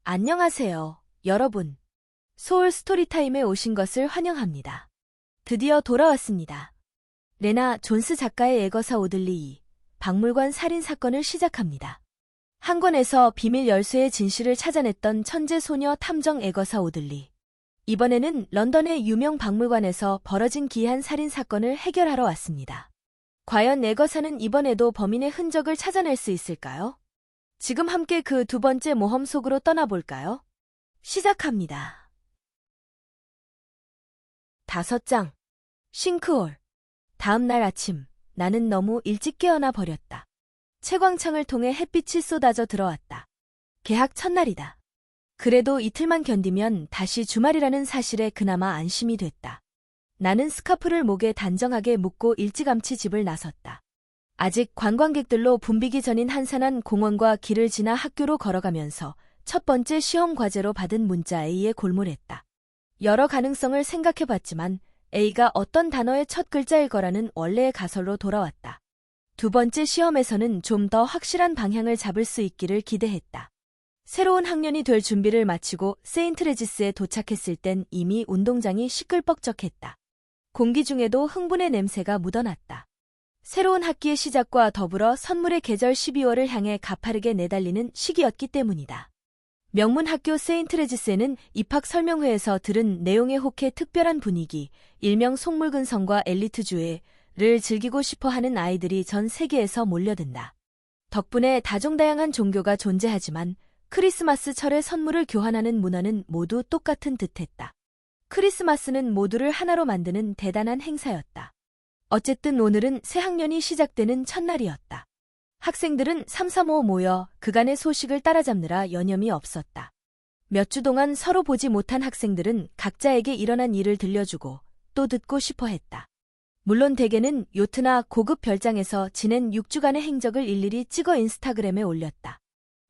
안녕하세요, 여러분. 소울 스토리타임에 오신 것을 환영합니다. 드디어 돌아왔습니다. 레나 존스 작가의 에거사 오들리 박물관 살인 사건을 시작합니다. 한 권에서 비밀 열쇠의 진실을 찾아냈던 천재 소녀 탐정 에거사 오들리. 이번에는 런던의 유명 박물관에서 벌어진 기이한 살인 사건을 해결하러 왔습니다. 과연 에거사는 이번에도 범인의 흔적을 찾아낼 수 있을까요? 지금 함께 그 두 번째 모험 속으로 떠나볼까요? 시작합니다. 5장. 싱크홀. 다음 날 아침, 나는 너무 일찍 깨어나 버렸다. 채광창을 통해 햇빛이 쏟아져 들어왔다. 개학 첫날이다. 그래도 이틀만 견디면 다시 주말이라는 사실에 그나마 안심이 됐다. 나는 스카프를 목에 단정하게 묶고 일찌감치 집을 나섰다. 아직 관광객들로 붐비기 전인 한산한 공원과 길을 지나 학교로 걸어가면서 첫 번째 시험 과제로 받은 문자 A에 골몰했다. 여러 가능성을 생각해봤지만 A가 어떤 단어의 첫 글자일 거라는 원래의 가설로 돌아왔다. 두 번째 시험에서는 좀 더 확실한 방향을 잡을 수 있기를 기대했다. 새로운 학년이 될 준비를 마치고 세인트 레지스에 도착했을 땐 이미 운동장이 시끌벅적했다. 공기 중에도 흥분의 냄새가 묻어났다. 새로운 학기의 시작과 더불어 선물의 계절 12월을 향해 가파르게 내달리는 시기였기 때문이다. 명문 학교 세인트 레지스에는 입학 설명회에서 들은 내용에 혹해 특별한 분위기, 일명 속물근성과 엘리트주의를 즐기고 싶어하는 아이들이 전 세계에서 몰려든다. 덕분에 다종다양한 종교가 존재하지만 크리스마스철에 선물을 교환하는 문화는 모두 똑같은 듯했다. 크리스마스는 모두를 하나로 만드는 대단한 행사였다. 어쨌든 오늘은 새 학년이 시작되는 첫날이었다. 학생들은 삼삼오오 모여 그간의 소식을 따라잡느라 여념이 없었다. 몇 주 동안 서로 보지 못한 학생들은 각자에게 일어난 일을 들려주고 또 듣고 싶어 했다. 물론 대개는 요트나 고급 별장에서 지낸 6주간의 행적을 일일이 찍어 인스타그램에 올렸다.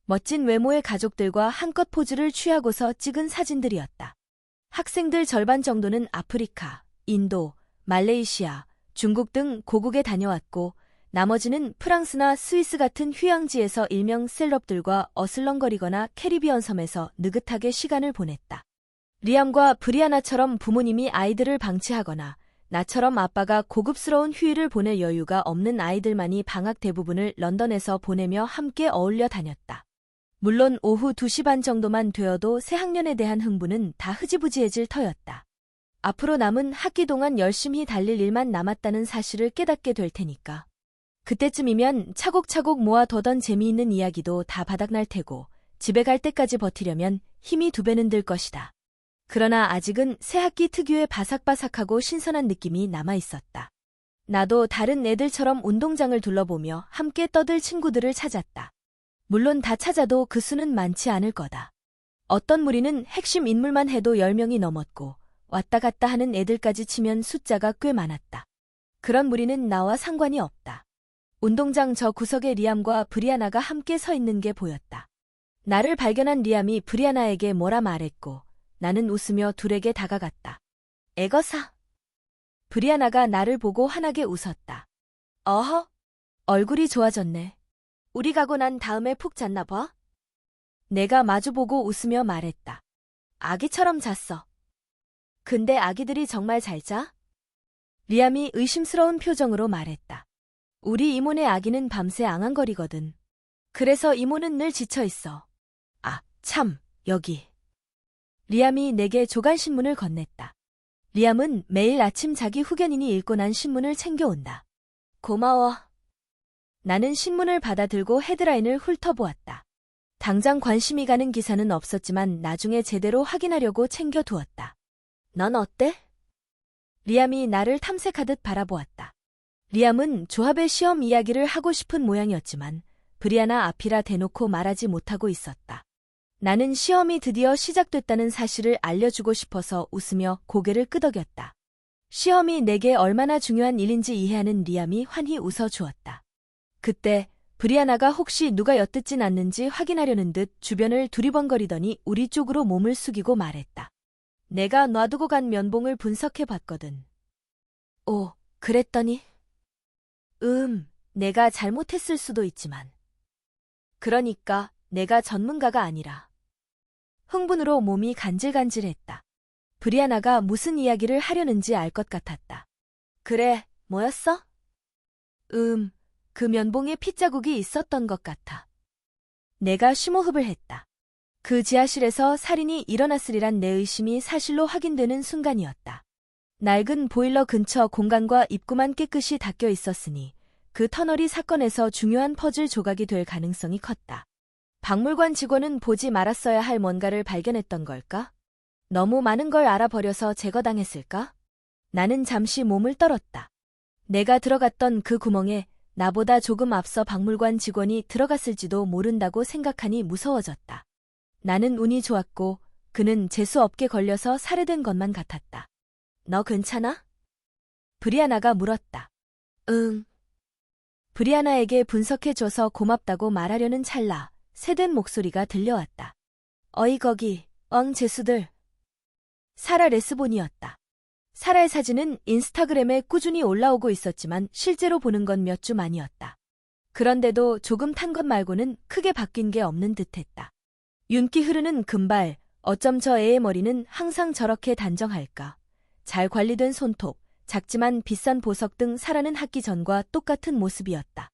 멋진 외모의 가족들과 한껏 포즈를 취하고서 찍은 사진들이었다. 학생들 절반 정도는 아프리카, 인도, 말레이시아, 중국 등 고국에 다녀왔고 나머지는 프랑스나 스위스 같은 휴양지에서 일명 셀럽들과 어슬렁거리거나 캐리비안 섬에서 느긋하게 시간을 보냈다. 리암과 브리아나처럼 부모님이 아이들을 방치하거나 나처럼 아빠가 고급스러운 휴일을 보낼 여유가 없는 아이들만이 방학 대부분을 런던에서 보내며 함께 어울려 다녔다. 물론 오후 2시 반 정도만 되어도 새 학년에 대한 흥분은 다 흐지부지해질 터였다. 앞으로 남은 학기 동안 열심히 달릴 일만 남았다는 사실을 깨닫게 될 테니까. 그때쯤이면 차곡차곡 모아두던 재미있는 이야기도 다 바닥날 테고 집에 갈 때까지 버티려면 힘이 2배는 들 것이다. 그러나 아직은 새 학기 특유의 바삭바삭하고 신선한 느낌이 남아있었다. 나도 다른 애들처럼 운동장을 둘러보며 함께 떠들 친구들을 찾았다. 물론 다 찾아도 그 수는 많지 않을 거다. 어떤 무리는 핵심 인물만 해도 10명이 넘었고 왔다 갔다 하는 애들까지 치면 숫자가 꽤 많았다. 그런 무리는 나와 상관이 없다. 운동장 저 구석에 리암과 브리아나가 함께 서 있는 게 보였다. 나를 발견한 리암이 브리아나에게 뭐라 말했고 나는 웃으며 둘에게 다가갔다. 에거사. 브리아나가 나를 보고 환하게 웃었다. 어허? 얼굴이 좋아졌네. 우리 가고 난 다음에 푹 잤나 봐? 내가 마주보고 웃으며 말했다. 아기처럼 잤어. 근데 아기들이 정말 잘 자? 리암이 의심스러운 표정으로 말했다. 우리 이모네 아기는 밤새 앙앙거리거든. 그래서 이모는 늘 지쳐있어. 아, 참, 여기. 리암이 내게 조간신문을 건넸다. 리암은 매일 아침 자기 후견인이 읽고 난 신문을 챙겨온다. 고마워. 나는 신문을 받아들고 헤드라인을 훑어보았다. 당장 관심이 가는 기사는 없었지만 나중에 제대로 확인하려고 챙겨두었다. 넌 어때? 리암이 나를 탐색하듯 바라보았다. 리암은 조합의 시험 이야기를 하고 싶은 모양이었지만 브리아나 앞이라 대놓고 말하지 못하고 있었다. 나는 시험이 드디어 시작됐다는 사실을 알려주고 싶어서 웃으며 고개를 끄덕였다. 시험이 내게 얼마나 중요한 일인지 이해하는 리암이 환히 웃어주었다. 그때 브리아나가 혹시 누가 엿듣진 않는지 확인하려는 듯 주변을 두리번거리더니 우리 쪽으로 몸을 숙이고 말했다. 내가 놔두고 간 면봉을 분석해봤거든. 오, 그랬더니? 내가 잘못했을 수도 있지만. 그러니까 내가 전문가가 아니라 흥분으로 몸이 간질간질했다. 브리아나가 무슨 이야기를 하려는지 알 것 같았다. 그래, 뭐였어? 그 면봉에 핏자국이 있었던 것 같아. 내가 심호흡을 했다. 그 지하실에서 살인이 일어났으리란 내 의심이 사실로 확인되는 순간이었다. 낡은 보일러 근처 공간과 입구만 깨끗이 닦여 있었으니 그 터널이 사건에서 중요한 퍼즐 조각이 될 가능성이 컸다. 박물관 직원은 보지 말았어야 할 뭔가를 발견했던 걸까? 너무 많은 걸 알아버려서 제거당했을까? 나는 잠시 몸을 떨었다. 내가 들어갔던 그 구멍에 나보다 조금 앞서 박물관 직원이 들어갔을지도 모른다고 생각하니 무서워졌다. 나는 운이 좋았고 그는 재수없게 걸려서 살해된 것만 같았다. 너 괜찮아? 브리아나가 물었다. 응. 브리아나에게 분석해줘서 고맙다고 말하려는 찰나 새된 목소리가 들려왔다. 어이 거기, 재수들. 사라 레스본이었다. 사라의 사진은 인스타그램에 꾸준히 올라오고 있었지만 실제로 보는 건 몇 주 만이었다. 그런데도 조금 탄 것 말고는 크게 바뀐 게 없는 듯했다. 윤기 흐르는 금발, 어쩜 저 애의 머리는 항상 저렇게 단정할까. 잘 관리된 손톱, 작지만 비싼 보석 등 사라는 학기 전과 똑같은 모습이었다.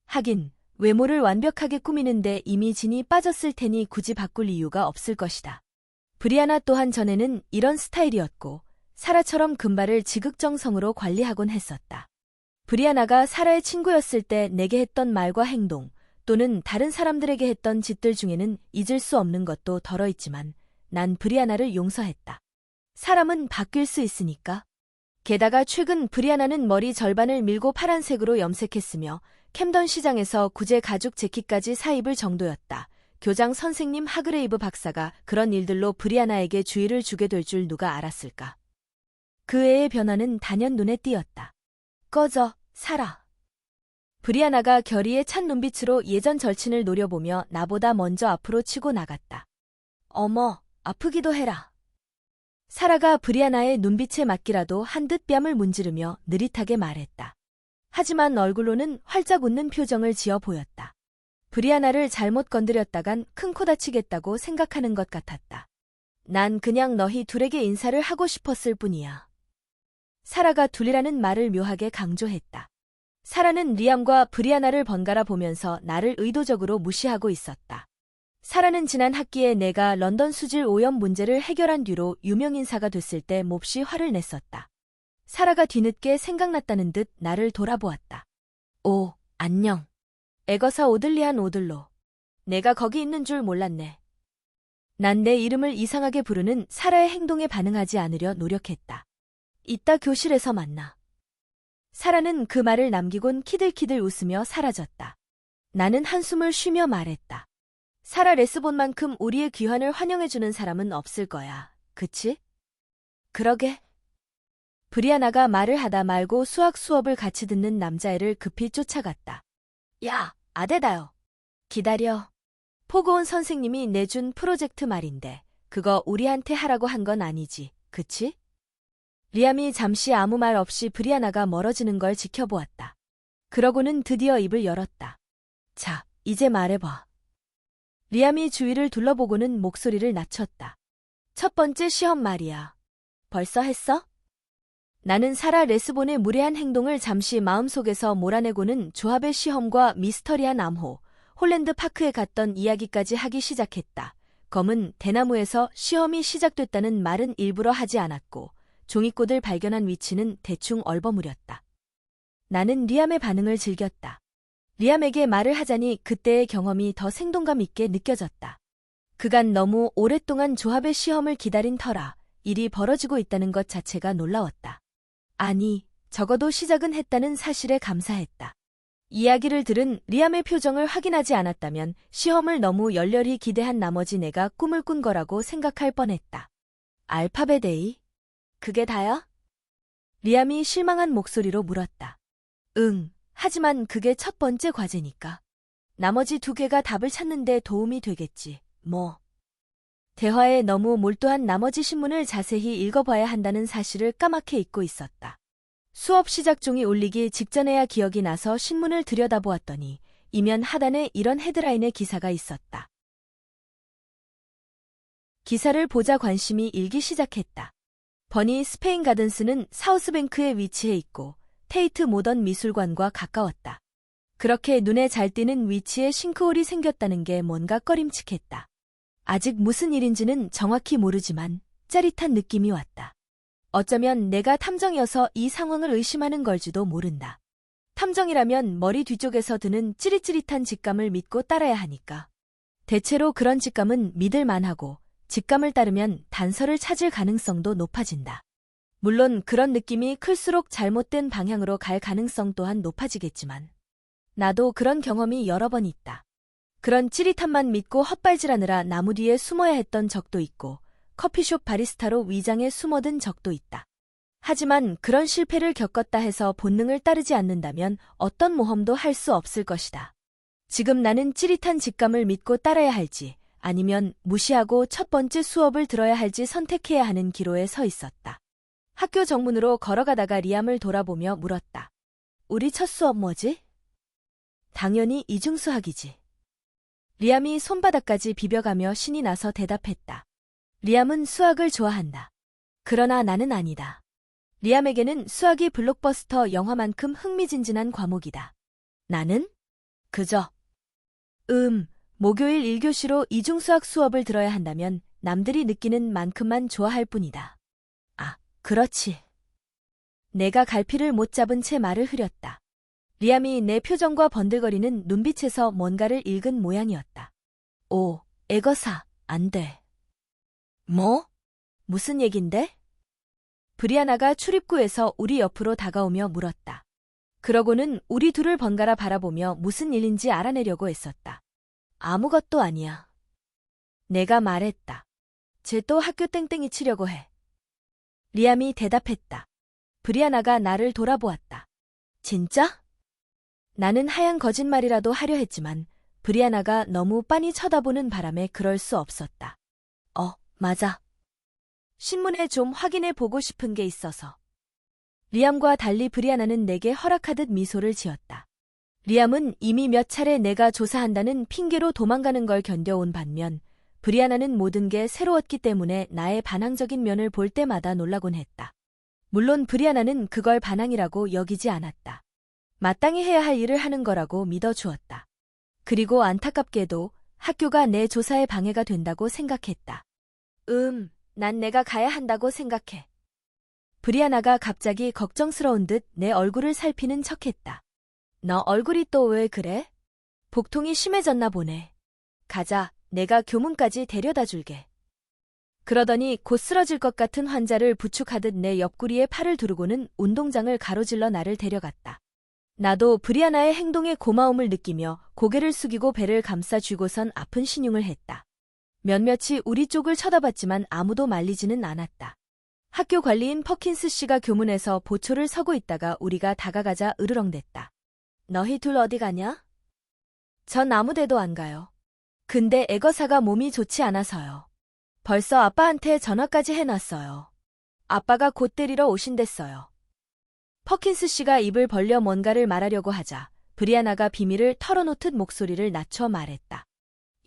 하긴 외모를 완벽하게 꾸미는데 이미 진이 빠졌을 테니 굳이 바꿀 이유가 없을 것이다. 브리아나 또한 전에는 이런 스타일이었고 사라처럼 금발을 지극정성으로 관리하곤 했었다. 브리아나가 사라의 친구였을 때 내게 했던 말과 행동 또는 다른 사람들에게 했던 짓들 중에는 잊을 수 없는 것도 덜어있지만 난 브리아나를 용서했다. 사람은 바뀔 수 있으니까. 게다가 최근 브리아나는 머리 절반을 밀고 파란색으로 염색했으며 캠던 시장에서 구제 가죽 재킷까지 사입을 정도였다. 교장 선생님 하그레이브 박사가 그런 일들로 브리아나에게 주의를 주게 될 줄 누가 알았을까. 그 애의 변화는 단연 눈에 띄었다. 꺼져, 사라. 브리아나가 결의에 찬 눈빛으로 예전 절친을 노려보며 나보다 먼저 앞으로 치고 나갔다. 어머, 아프기도 해라. 사라가 브리아나의 눈빛에 맞기라도 한 듯 뺨을 문지르며 느릿하게 말했다. 하지만 얼굴로는 활짝 웃는 표정을 지어 보였다. 브리아나를 잘못 건드렸다간 큰 코 다치겠다고 생각하는 것 같았다. 난 그냥 너희 둘에게 인사를 하고 싶었을 뿐이야. 사라가 둘이라는 말을 묘하게 강조했다. 사라는 리암과 브리아나를 번갈아 보면서 나를 의도적으로 무시하고 있었다. 사라는 지난 학기에 내가 런던 수질 오염 문제를 해결한 뒤로 유명인사가 됐을 때 몹시 화를 냈었다. 사라가 뒤늦게 생각났다는 듯 나를 돌아보았다. 오, 안녕. 에거사 오들리한 오들로. 내가 거기 있는 줄 몰랐네. 난 내 이름을 이상하게 부르는 사라의 행동에 반응하지 않으려 노력했다. 이따 교실에서 만나. 사라는 그 말을 남기곤 키들키들 웃으며 사라졌다. 나는 한숨을 쉬며 말했다. 사라 레스본만큼 우리의 귀환을 환영해주는 사람은 없을 거야. 그치? 그러게. 브리아나가 말을 하다 말고 수학 수업을 같이 듣는 남자애를 급히 쫓아갔다. 야, 아데다요. 기다려. 포고온 선생님이 내준 프로젝트 말인데 그거 우리한테 하라고 한 건 아니지, 그치? 리암이 잠시 아무 말 없이 브리아나가 멀어지는 걸 지켜보았다. 그러고는 드디어 입을 열었다. 자, 이제 말해봐. 리암이 주위를 둘러보고는 목소리를 낮췄다. 첫 번째 시험 말이야. 벌써 했어? 나는 사라 레스본의 무례한 행동을 잠시 마음속에서 몰아내고는 조합의 시험과 미스터리한 암호, 홀랜드 파크에 갔던 이야기까지 하기 시작했다. 검은 대나무에서 시험이 시작됐다는 말은 일부러 하지 않았고 종이꽃을 발견한 위치는 대충 얼버무렸다. 나는 리암의 반응을 즐겼다. 리암에게 말을 하자니 그때의 경험이 더 생동감 있게 느껴졌다. 그간 너무 오랫동안 조합의 시험을 기다린 터라 일이 벌어지고 있다는 것 자체가 놀라웠다. 아니, 적어도 시작은 했다는 사실에 감사했다. 이야기를 들은 리암의 표정을 확인하지 않았다면 시험을 너무 열렬히 기대한 나머지 내가 꿈을 꾼 거라고 생각할 뻔했다. 알파벳 A? 그게 다야? 리암이 실망한 목소리로 물었다. 응, 하지만 그게 첫 번째 과제니까. 나머지 두 개가 답을 찾는 데 도움이 되겠지, 뭐. 대화에 너무 몰두한 나머지 신문을 자세히 읽어봐야 한다는 사실을 까맣게 잊고 있었다. 수업 시작 종이 울리기 직전에야 기억이 나서 신문을 들여다보았더니 이면 하단에 이런 헤드라인의 기사가 있었다. 기사를 보자 관심이 일기 시작했다. 버니 스페인 가든스는 사우스뱅크에 위치해 있고 테이트 모던 미술관과 가까웠다. 그렇게 눈에 잘 띄는 위치에 싱크홀이 생겼다는 게 뭔가 꺼림칙했다. 아직 무슨 일인지는 정확히 모르지만 짜릿한 느낌이 왔다. 어쩌면 내가 탐정이어서 이 상황을 의심하는 걸지도 모른다. 탐정이라면 머리 뒤쪽에서 드는 찌릿찌릿한 직감을 믿고 따라야 하니까. 대체로 그런 직감은 믿을 만하고 직감을 따르면 단서를 찾을 가능성도 높아진다. 물론 그런 느낌이 클수록 잘못된 방향으로 갈 가능성 또한 높아지겠지만 나도 그런 경험이 여러 번 있다. 그런 찌릿함만 믿고 헛발질하느라 나무 뒤에 숨어야 했던 적도 있고 커피숍 바리스타로 위장해 숨어든 적도 있다. 하지만 그런 실패를 겪었다 해서 본능을 따르지 않는다면 어떤 모험도 할 수 없을 것이다. 지금 나는 찌릿한 직감을 믿고 따라야 할지 아니면 무시하고 첫 번째 수업을 들어야 할지 선택해야 하는 기로에 서 있었다. 학교 정문으로 걸어가다가 리암을 돌아보며 물었다. 우리 첫 수업 뭐지? 당연히 이중수학이지. 리암이 손바닥까지 비벼가며 신이 나서 대답했다. 리암은 수학을 좋아한다. 그러나 나는 아니다. 리암에게는 수학이 블록버스터 영화만큼 흥미진진한 과목이다. 나는? 그저. 목요일 1교시로 이중수학 수업을 들어야 한다면 남들이 느끼는 만큼만 좋아할 뿐이다. 아, 그렇지. 내가 갈피를 못 잡은 채 말을 흐렸다. 리암이 내 표정과 번들거리는 눈빛에서 뭔가를 읽은 모양이었다. 오, 애거사, 안 돼. 뭐? 무슨 얘긴데? 브리아나가 출입구에서 우리 옆으로 다가오며 물었다. 그러고는 우리 둘을 번갈아 바라보며 무슨 일인지 알아내려고 애썼다. 아무것도 아니야. 내가 말했다. 쟤 또 학교 땡땡이 치려고 해. 리암이 대답했다. 브리아나가 나를 돌아보았다. 진짜? 나는 하얀 거짓말이라도 하려 했지만 브리아나가 너무 빤히 쳐다보는 바람에 그럴 수 없었다. 맞아. 신문에 좀 확인해 보고 싶은 게 있어서. 리암과 달리 브리아나는 내게 허락하듯 미소를 지었다. 리암은 이미 몇 차례 내가 조사한다는 핑계로 도망가는 걸 견뎌온 반면 브리아나는 모든 게 새로웠기 때문에 나의 반항적인 면을 볼 때마다 놀라곤 했다. 물론 브리아나는 그걸 반항이라고 여기지 않았다. 마땅히 해야 할 일을 하는 거라고 믿어주었다. 그리고 안타깝게도 학교가 내 조사에 방해가 된다고 생각했다. 난 내가 가야 한다고 생각해. 브리아나가 갑자기 걱정스러운 듯 내 얼굴을 살피는 척했다. 너 얼굴이 또 왜 그래? 복통이 심해졌나 보네. 가자, 내가 교문까지 데려다 줄게. 그러더니 곧 쓰러질 것 같은 환자를 부축하듯 내 옆구리에 팔을 두르고는 운동장을 가로질러 나를 데려갔다. 나도 브리아나의 행동에 고마움을 느끼며 고개를 숙이고 배를 감싸 쥐고선 아픈 신용을 했다. 몇몇이 우리 쪽을 쳐다봤지만 아무도 말리지는 않았다. 학교 관리인 퍼킨스 씨가 교문에서 보초를 서고 있다가 우리가 다가가자 으르렁댔다. 너희 둘 어디 가냐? 전 아무 데도 안 가요. 근데 애거사가 몸이 좋지 않아서요. 벌써 아빠한테 전화까지 해놨어요. 아빠가 곧 데리러 오신댔어요. 퍼킨스 씨가 입을 벌려 뭔가를 말하려고 하자 브리아나가 비밀을 털어놓듯 목소리를 낮춰 말했다.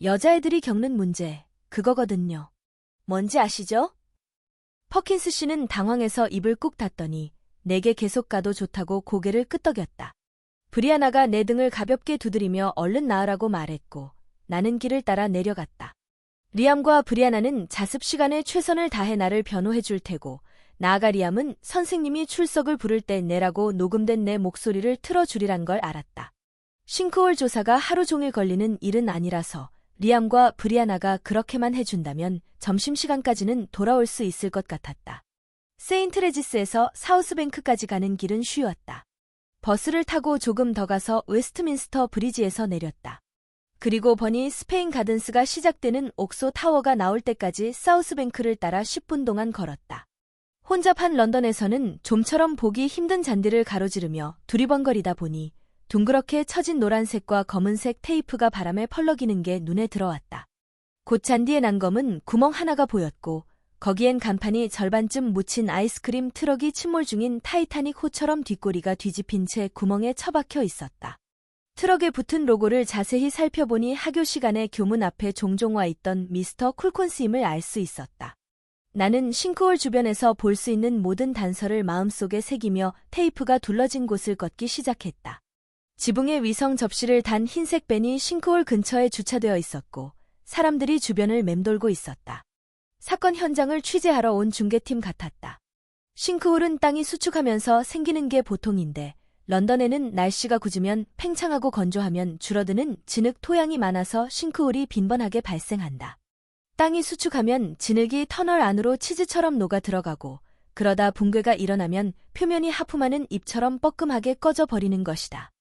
여자애들이 겪는 문제, 그거거든요. 뭔지 아시죠? 퍼킨스 씨는 당황해서 입을 꾹 닫더니 내게 계속 가도 좋다고 고개를 끄덕였다. 브리아나가 내 등을 가볍게 두드리며 얼른 나으라고 말했고 나는 길을 따라 내려갔다. 리암과 브리아나는 자습 시간에 최선을 다해 나를 변호해 줄 테고 나아가 리암은 선생님이 출석을 부를 때 내라고 녹음된 내 목소리를 틀어주리란 걸 알았다. 싱크홀 조사가 하루 종일 걸리는 일은 아니라서 리암과 브리아나가 그렇게만 해준다면 점심시간까지는 돌아올 수 있을 것 같았다. 세인트 레지스에서 사우스뱅크까지 가는 길은 쉬웠다. 버스를 타고 조금 더 가서 웨스트민스터 브리지에서 내렸다. 그리고 버니 스페인 가든스가 시작되는 옥소 타워가 나올 때까지 사우스뱅크를 따라 10분 동안 걸었다. 혼잡한 런던에서는 좀처럼 보기 힘든 잔디를 가로지르며 두리번거리다 보니 둥그렇게 처진 노란색과 검은색 테이프가 바람에 펄럭이는 게 눈에 들어왔다. 곧 잔디의 난검은 구멍 하나가 보였고 거기엔 간판이 절반쯤 묻힌 아이스크림 트럭이 침몰 중인 타이타닉 호처럼 뒷꼬리가 뒤집힌 채 구멍에 처박혀 있었다. 트럭에 붙은 로고를 자세히 살펴보니 학교 시간에 교문 앞에 종종 와 있던 미스터 쿨콘스임을 알 수 있었다. 나는 싱크홀 주변에서 볼 수 있는 모든 단서를 마음속에 새기며 테이프가 둘러진 곳을 걷기 시작했다. 지붕에 위성 접시를 단 흰색 밴이 싱크홀 근처에 주차되어 있었고 사람들이 주변을 맴돌고 있었다. 사건 현장을 취재하러 온 중계팀 같았다. 싱크홀은 땅이 수축하면서 생기는 게 보통인데 런던에는 날씨가 굳으면 팽창하고 건조하면 줄어드는 진흙 토양이 많아서 싱크홀이 빈번하게 발생한다. 땅이 수축하면 진흙이 터널 안으로 치즈처럼 녹아 들어가고 그러다 붕괴가 일어나면 표면이 하품하는 잎처럼 뻐끔하게 꺼져 버리는 것이다.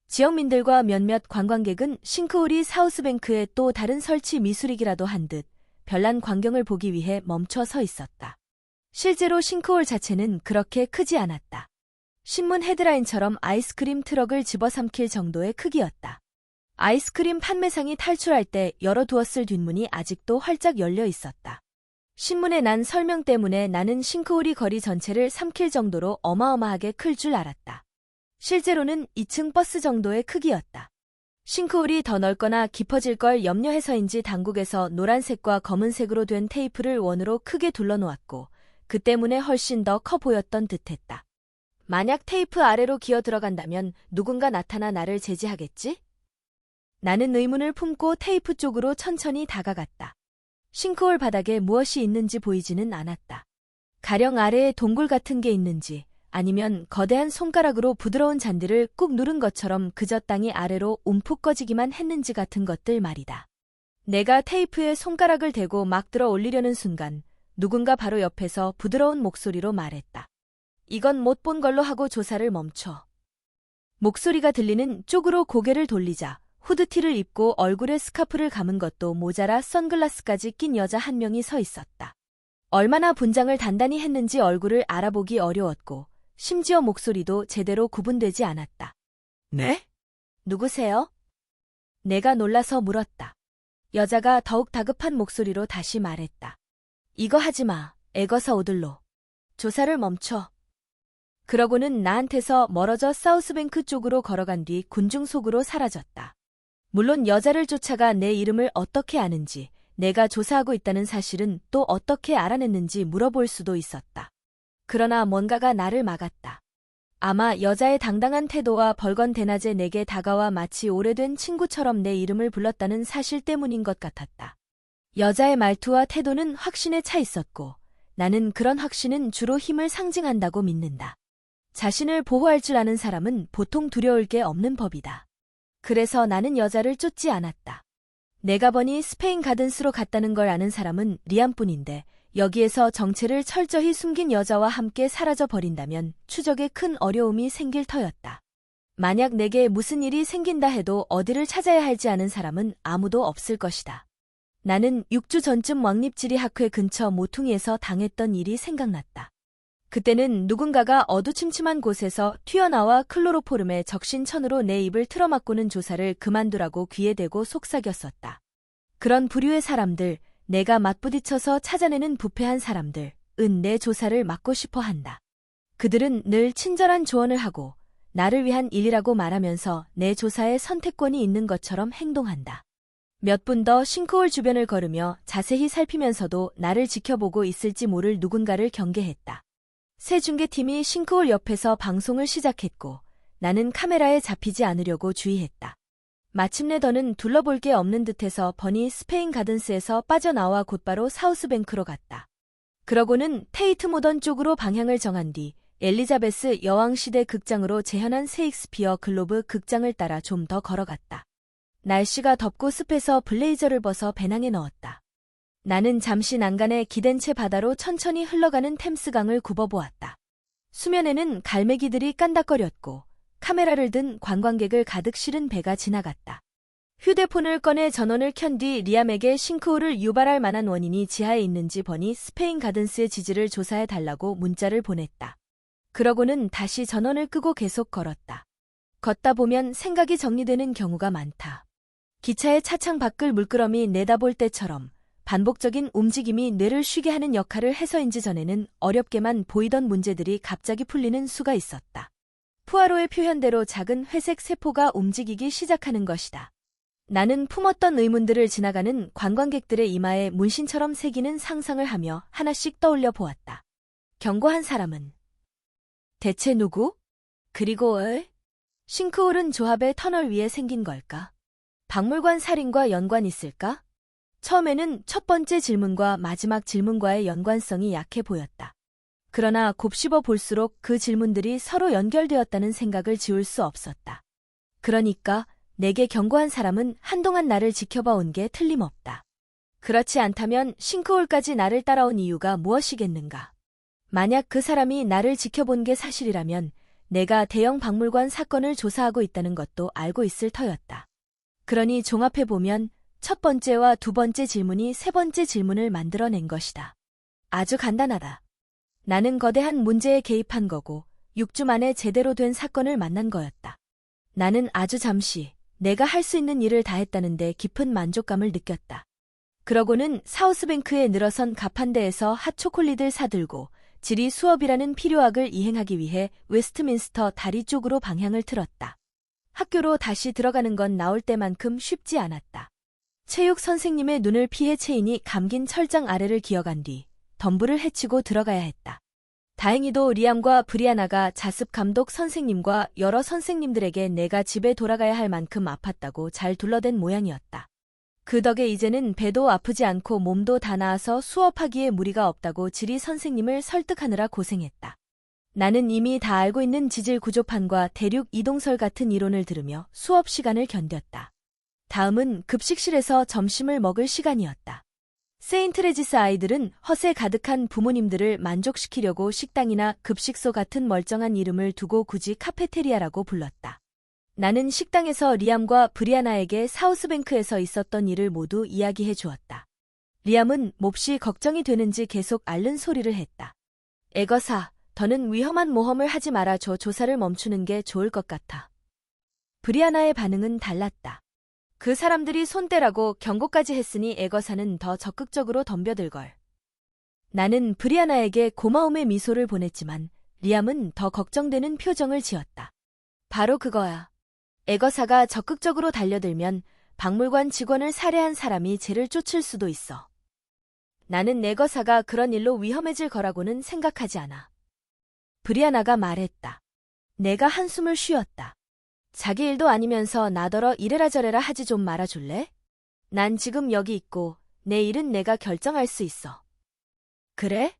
지역민들과 몇몇 관광객은 싱크홀이 사우스뱅크의 또 다른 설치 미술이기라도 한 듯 별난 광경을 보기 위해 멈춰 서 있었다. 실제로 싱크홀 자체는 그렇게 크지 않았다. 신문 헤드라인처럼 아이스크림 트럭을 집어삼킬 정도의 크기였다. 아이스크림 판매상이 탈출할 때 열어두었을 뒷문이 아직도 활짝 열려 있었다. 신문에 난 설명 때문에 나는 싱크홀이 거리 전체를 삼킬 정도로 어마어마하게 클 줄 알았다. 실제로는 2층 버스 정도의 크기였다. 싱크홀이 더 넓거나 깊어질 걸 염려해서인지 당국에서 노란색과 검은색으로 된 테이프를 원으로 크게 둘러놓았고 그 때문에 훨씬 더 커 보였던 듯했다. 만약 테이프 아래로 기어 들어간다면 누군가 나타나 나를 제지하겠지? 나는 의문을 품고 테이프 쪽으로 천천히 다가갔다. 싱크홀 바닥에 무엇이 있는지 보이지는 않았다. 가령 아래에 동굴 같은 게 있는지 아니면 거대한 손가락으로 부드러운 잔디를 꾹 누른 것처럼 그저 땅이 아래로 움푹 꺼지기만 했는지 같은 것들 말이다. 내가 테이프에 손가락을 대고 막 들어 올리려는 순간 누군가 바로 옆에서 부드러운 목소리로 말했다. 이건 못 본 걸로 하고 조사를 멈춰. 목소리가 들리는 쪽으로 고개를 돌리자 후드티를 입고 얼굴에 스카프를 감은 것도 모자라 선글라스까지 낀 여자 한 명이 서 있었다. 얼마나 분장을 단단히 했는지 얼굴을 알아보기 어려웠고 심지어 목소리도 제대로 구분되지 않았다. 네? 누구세요? 내가 놀라서 물었다. 여자가 더욱 다급한 목소리로 다시 말했다. 이거 하지 마. 애거서 오들로. 조사를 멈춰. 그러고는 나한테서 멀어져 사우스뱅크 쪽으로 걸어간 뒤 군중 속으로 사라졌다. 물론 여자를 쫓아가 내 이름을 어떻게 아는지, 내가 조사하고 있다는 사실은 또 어떻게 알아냈는지 물어볼 수도 있었다. 그러나 뭔가가 나를 막았다. 아마 여자의 당당한 태도와 벌건 대낮에 내게 다가와 마치 오래된 친구처럼 내 이름을 불렀다는 사실 때문인 것 같았다. 여자의 말투와 태도는 확신에 차 있었고 나는 그런 확신은 주로 힘을 상징한다고 믿는다. 자신을 보호할 줄 아는 사람은 보통 두려울 게 없는 법이다. 그래서 나는 여자를 쫓지 않았다. 내가 보니 스페인 가든스로 갔다는 걸 아는 사람은 리암뿐인데 여기에서 정체를 철저히 숨긴 여자와 함께 사라져 버린다면 추적에 큰 어려움이 생길 터였다. 만약 내게 무슨 일이 생긴다 해도 어디를 찾아야 할지 아는 사람은 아무도 없을 것이다. 나는 6주 전쯤 왕립지리학회 근처 모퉁이에서 당했던 일이 생각났다. 그때는 누군가가 어두침침한 곳에서 튀어나와 클로로포름에 적신 천으로 내 입을 틀어막고는 조사를 그만두라고 귀에 대고 속삭였었다. 그런 부류의 사람들, 내가 맞부딪혀서 찾아내는 부패한 사람들은 내 조사를 막고 싶어 한다. 그들은 늘 친절한 조언을 하고 나를 위한 일이라고 말하면서 내 조사에 선택권이 있는 것처럼 행동한다. 몇 분 더 싱크홀 주변을 걸으며 자세히 살피면서도 나를 지켜보고 있을지 모를 누군가를 경계했다. 새 중계팀이 싱크홀 옆에서 방송을 시작했고 나는 카메라에 잡히지 않으려고 주의했다. 마침내 더는 둘러볼 게 없는 듯해서 버니 스페인 가든스에서 빠져나와 곧바로 사우스뱅크로 갔다. 그러고는 테이트 모던 쪽으로 방향을 정한 뒤 엘리자베스 여왕시대 극장으로 재현한 셰익스피어 글로브 극장을 따라 좀 더 걸어갔다. 날씨가 덥고 습해서 블레이저를 벗어 배낭에 넣었다. 나는 잠시 난간에 기댄 채 바다로 천천히 흘러가는 템스강을 굽어보았다. 수면에는 갈매기들이 깐닥거렸고 카메라를 든 관광객을 가득 실은 배가 지나갔다. 휴대폰을 꺼내 전원을 켠 뒤 리암에게 싱크홀을 유발할 만한 원인이 지하에 있는지 보니 스페인 가든스의 지지를 조사해달라고 문자를 보냈다. 그러고는 다시 전원을 끄고 계속 걸었다. 걷다 보면 생각이 정리되는 경우가 많다. 기차의 차창 밖을 물끄러미 내다볼 때처럼 반복적인 움직임이 뇌를 쉬게 하는 역할을 해서인지 전에는 어렵게만 보이던 문제들이 갑자기 풀리는 수가 있었다. 푸아로의 표현대로 작은 회색 세포가 움직이기 시작하는 것이다. 나는 품었던 의문들을 지나가는 관광객들의 이마에 문신처럼 새기는 상상을 하며 하나씩 떠올려 보았다. 견고한 사람은 대체 누구? 그리고 싱크홀은 조합의 터널 위에 생긴 걸까? 박물관 살인과 연관 있을까? 처음에는 첫 번째 질문과 마지막 질문과의 연관성이 약해 보였다. 그러나 곱씹어 볼수록 그 질문들이 서로 연결되었다는 생각을 지울 수 없었다. 그러니까 내게 견고한 사람은 한동안 나를 지켜봐 온 게 틀림없다. 그렇지 않다면 싱크홀까지 나를 따라온 이유가 무엇이겠는가? 만약 그 사람이 나를 지켜본 게 사실이라면 내가 대형 박물관 사건을 조사하고 있다는 것도 알고 있을 터였다. 그러니 종합해보면 첫 번째와 두 번째 질문이 세 번째 질문을 만들어낸 것이다. 아주 간단하다. 나는 거대한 문제에 개입한 거고 6주 만에 제대로 된 사건을 만난 거였다. 나는 아주 잠시 내가 할 수 있는 일을 다 했다는데 깊은 만족감을 느꼈다. 그러고는 사우스뱅크에 늘어선 가판대에서 핫초콜릿을 사들고 지리 수업이라는 필요학을 이행하기 위해 웨스트민스터 다리 쪽으로 방향을 틀었다. 학교로 다시 들어가는 건 나올 때만큼 쉽지 않았다. 체육 선생님의 눈을 피해 체인이 감긴 철장 아래를 기어간 뒤 덤불을 헤치고 들어가야 했다. 다행히도 리암과 브리아나가 자습 감독 선생님과 여러 선생님들에게 내가 집에 돌아가야 할 만큼 아팠다고 잘 둘러댄 모양이었다. 그 덕에 이제는 배도 아프지 않고 몸도 다 나아서 수업하기에 무리가 없다고 지리 선생님을 설득하느라 고생했다. 나는 이미 다 알고 있는 지질 구조판과 대륙 이동설 같은 이론을 들으며 수업 시간을 견뎠다. 다음은 급식실에서 점심을 먹을 시간이었다. 세인트레지스 아이들은 허세 가득한 부모님들을 만족시키려고 식당이나 급식소 같은 멀쩡한 이름을 두고 굳이 카페테리아라고 불렀다. 나는 식당에서 리암과 브리아나에게 사우스뱅크에서 있었던 일을 모두 이야기해 주었다. 리암은 몹시 걱정이 되는지 계속 앓는 소리를 했다. 에거사, 더는 위험한 모험을 하지 말아줘. 조사를 멈추는 게 좋을 것 같아. 브리아나의 반응은 달랐다. 그 사람들이 손대라고 경고까지 했으니 에거사는 더 적극적으로 덤벼들걸. 나는 브리아나에게 고마움의 미소를 보냈지만 리암은 더 걱정되는 표정을 지었다. 바로 그거야. 에거사가 적극적으로 달려들면 박물관 직원을 살해한 사람이 쟤를 쫓을 수도 있어. 나는 에거사가 그런 일로 위험해질 거라고는 생각하지 않아. 브리아나가 말했다. 내가 한숨을 쉬었다. 자기 일도 아니면서 나더러 이래라 저래라 하지 좀 말아줄래? 난 지금 여기 있고 내 일은 내가 결정할 수 있어. 그래?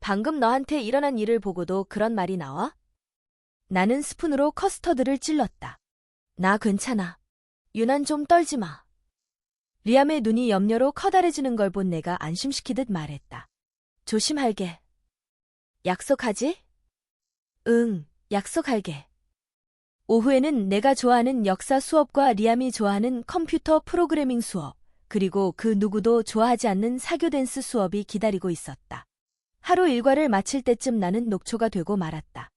방금 너한테 일어난 일을 보고도 그런 말이 나와? 나는 스푼으로 커스터드를 찔렀다. 나 괜찮아. 유난 좀 떨지 마. 리암의 눈이 염려로 커다래지는 걸 본 내가 안심시키듯 말했다. 조심할게. 약속하지? 응, 약속할게. 오후에는 내가 좋아하는 역사 수업과 리암이 좋아하는 컴퓨터 프로그래밍 수업, 그리고 그 누구도 좋아하지 않는 사교 댄스 수업이 기다리고 있었다. 하루 일과를 마칠 때쯤 나는 녹초가 되고 말았다.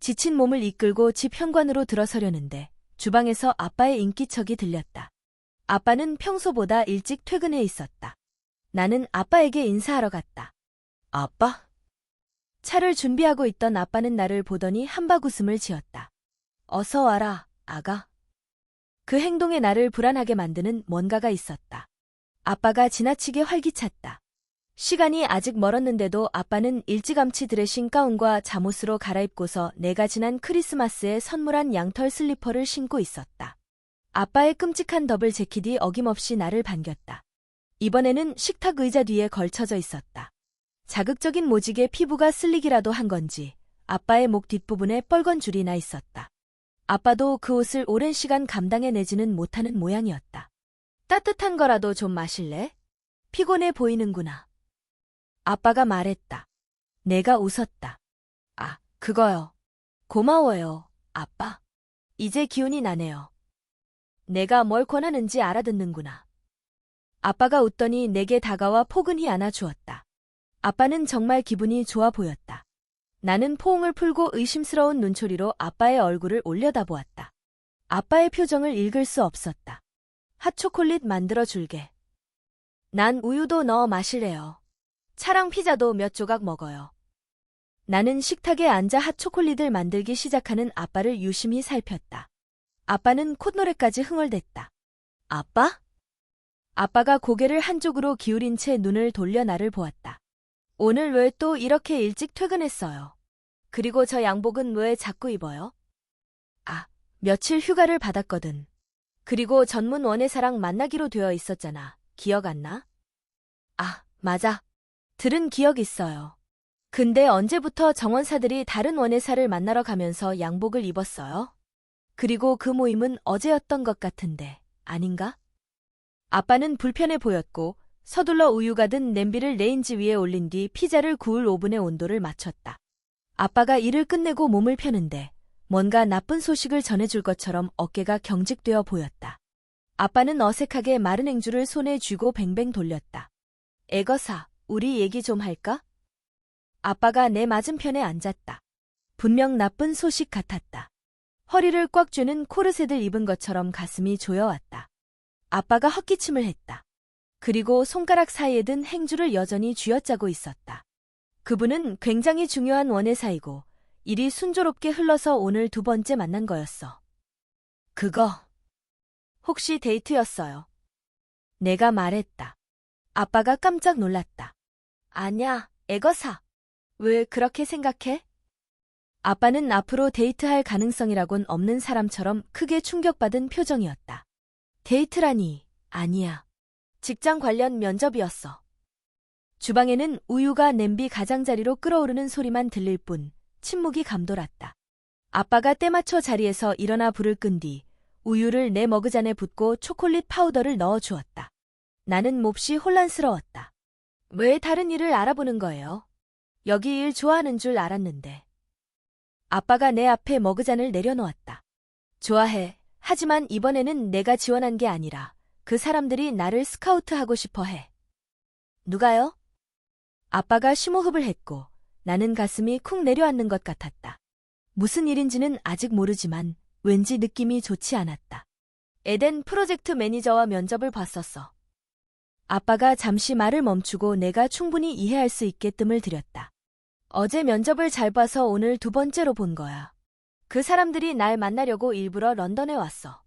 지친 몸을 이끌고 집 현관으로 들어서려는데 주방에서 아빠의 인기척이 들렸다. 아빠는 평소보다 일찍 퇴근해 있었다. 나는 아빠에게 인사하러 갔다. 아빠? 차를 준비하고 있던 아빠는 나를 보더니 한박웃음을 지었다. 어서 와라, 아가. 그 행동에 나를 불안하게 만드는 뭔가가 있었다. 아빠가 지나치게 활기찼다. 시간이 아직 멀었는데도 아빠는 일찌감치 드레싱 가운과 잠옷으로 갈아입고서 내가 지난 크리스마스에 선물한 양털 슬리퍼를 신고 있었다. 아빠의 끔찍한 더블 재킷이 어김없이 나를 반겼다. 이번에는 식탁 의자 뒤에 걸쳐져 있었다. 자극적인 모직에 피부가 쓸리기라도 한 건지 아빠의 목 뒷부분에 뻘건 줄이 나 있었다. 아빠도 그 옷을 오랜 시간 감당해내지는 못하는 모양이었다. 따뜻한 거라도 좀 마실래? 피곤해 보이는구나. 아빠가 말했다. 내가 웃었다. 아, 그거요. 고마워요, 아빠. 이제 기운이 나네요. 내가 뭘 권하는지 알아듣는구나. 아빠가 웃더니 내게 다가와 포근히 안아주었다. 아빠는 정말 기분이 좋아 보였다. 나는 포옹을 풀고 의심스러운 눈초리로 아빠의 얼굴을 올려다보았다. 아빠의 표정을 읽을 수 없었다. 핫초콜릿 만들어줄게. 난 우유도 넣어 마실래요. 차랑 피자도 몇 조각 먹어요. 나는 식탁에 앉아 핫초콜릿을 만들기 시작하는 아빠를 유심히 살폈다. 아빠는 콧노래까지 흥얼댔다. 아빠? 아빠가 고개를 한쪽으로 기울인 채 눈을 돌려 나를 보았다. 오늘 왜 또 이렇게 일찍 퇴근했어요? 그리고 저 양복은 왜 자꾸 입어요? 아, 며칠 휴가를 받았거든. 그리고 전문 원예사랑 만나기로 되어 있었잖아. 기억 안 나? 아, 맞아. 들은 기억 있어요. 근데 언제부터 정원사들이 다른 원예사를 만나러 가면서 양복을 입었어요? 그리고 그 모임은 어제였던 것 같은데, 아닌가? 아빠는 불편해 보였고 서둘러 우유가 든 냄비를 레인지 위에 올린 뒤 피자를 구울 오븐의 온도를 맞췄다. 아빠가 일을 끝내고 몸을 펴는데 뭔가 나쁜 소식을 전해줄 것처럼 어깨가 경직되어 보였다. 아빠는 어색하게 마른 행주를 손에 쥐고 뱅뱅 돌렸다. 애거사, 우리 얘기 좀 할까? 아빠가 내 맞은편에 앉았다. 분명 나쁜 소식 같았다. 허리를 꽉 쥐는 코르셋을 입은 것처럼 가슴이 조여왔다. 아빠가 헛기침을 했다. 그리고 손가락 사이에 든 행주를 여전히 쥐어짜고 있었다. 그분은 굉장히 중요한 원예사이고 일이 순조롭게 흘러서 오늘 두 번째 만난 거였어. 그거 혹시 데이트였어요? 내가 말했다. 아빠가 깜짝 놀랐다. 아냐, 애거사. 왜 그렇게 생각해? 아빠는 앞으로 데이트할 가능성이라곤 없는 사람처럼 크게 충격받은 표정이었다. 데이트라니, 아니야. 직장 관련 면접이었어. 주방에는 우유가 냄비 가장자리로 끓어오르는 소리만 들릴 뿐 침묵이 감돌았다. 아빠가 때맞춰 자리에서 일어나 불을 끈 뒤 우유를 내 머그잔에 붓고 초콜릿 파우더를 넣어 주었다. 나는 몹시 혼란스러웠다. 왜 다른 일을 알아보는 거예요? 여기 일 좋아하는 줄 알았는데. 아빠가 내 앞에 머그잔을 내려놓았다. 좋아해. 하지만 이번에는 내가 지원한 게 아니라 그 사람들이 나를 스카우트하고 싶어 해. 누가요? 아빠가 심호흡을 했고 나는 가슴이 쿵 내려앉는 것 같았다. 무슨 일인지는 아직 모르지만 왠지 느낌이 좋지 않았다. 에덴 프로젝트 매니저와 면접을 봤었어. 아빠가 잠시 말을 멈추고 내가 충분히 이해할 수 있게 뜸을 들였다. 어제 면접을 잘 봐서 오늘 두 번째로 본 거야. 그 사람들이 날 만나려고 일부러 런던에 왔어.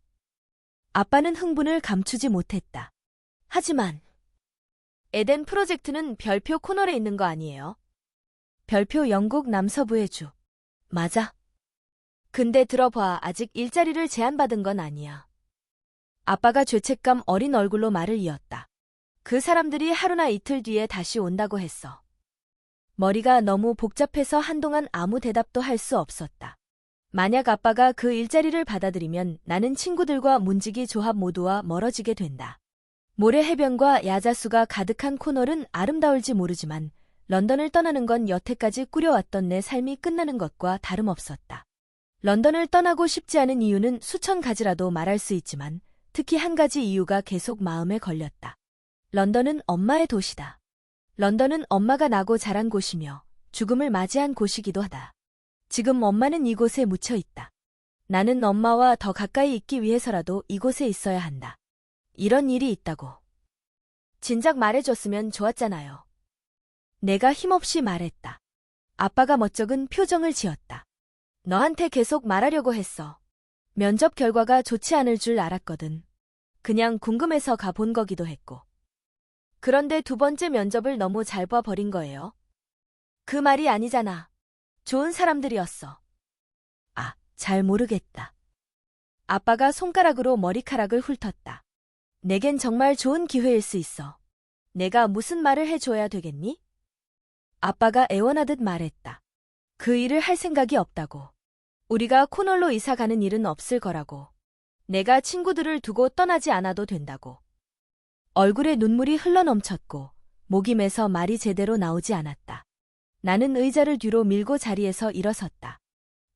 아빠는 흥분을 감추지 못했다. 하지만 에덴 프로젝트는 별표 코널에 있는 거 아니에요? 별표 영국 남서부의 주. 맞아. 근데 들어봐, 아직 일자리를 제안받은 건 아니야. 아빠가 죄책감 어린 얼굴로 말을 이었다. 그 사람들이 하루나 이틀 뒤에 다시 온다고 했어. 머리가 너무 복잡해서 한동안 아무 대답도 할 수 없었다. 만약 아빠가 그 일자리를 받아들이면 나는 친구들과 문지기 조합 모두와 멀어지게 된다. 모래 해변과 야자수가 가득한 코널은 아름다울지 모르지만 런던을 떠나는 건 여태까지 꾸려왔던 내 삶이 끝나는 것과 다름없었다. 런던을 떠나고 싶지 않은 이유는 수천 가지라도 말할 수 있지만 특히 한 가지 이유가 계속 마음에 걸렸다. 런던은 엄마의 도시다. 런던은 엄마가 나고 자란 곳이며 죽음을 맞이한 곳이기도 하다. 지금 엄마는 이곳에 묻혀 있다. 나는 엄마와 더 가까이 있기 위해서라도 이곳에 있어야 한다. 이런 일이 있다고. 진작 말해줬으면 좋았잖아요. 내가 힘없이 말했다. 아빠가 멋쩍은 표정을 지었다. 너한테 계속 말하려고 했어. 면접 결과가 좋지 않을 줄 알았거든. 그냥 궁금해서 가본 거기도 했고. 그런데 두 번째 면접을 너무 잘 봐버린 거예요. 그 말이 아니잖아. 좋은 사람들이었어. 아, 잘 모르겠다. 아빠가 손가락으로 머리카락을 훑었다. 내겐 정말 좋은 기회일 수 있어. 내가 무슨 말을 해줘야 되겠니? 아빠가 애원하듯 말했다. 그 일을 할 생각이 없다고. 우리가 코널로 이사 가는 일은 없을 거라고. 내가 친구들을 두고 떠나지 않아도 된다고. 얼굴에 눈물이 흘러넘쳤고 목이 메서 말이 제대로 나오지 않았다. 나는 의자를 뒤로 밀고 자리에서 일어섰다.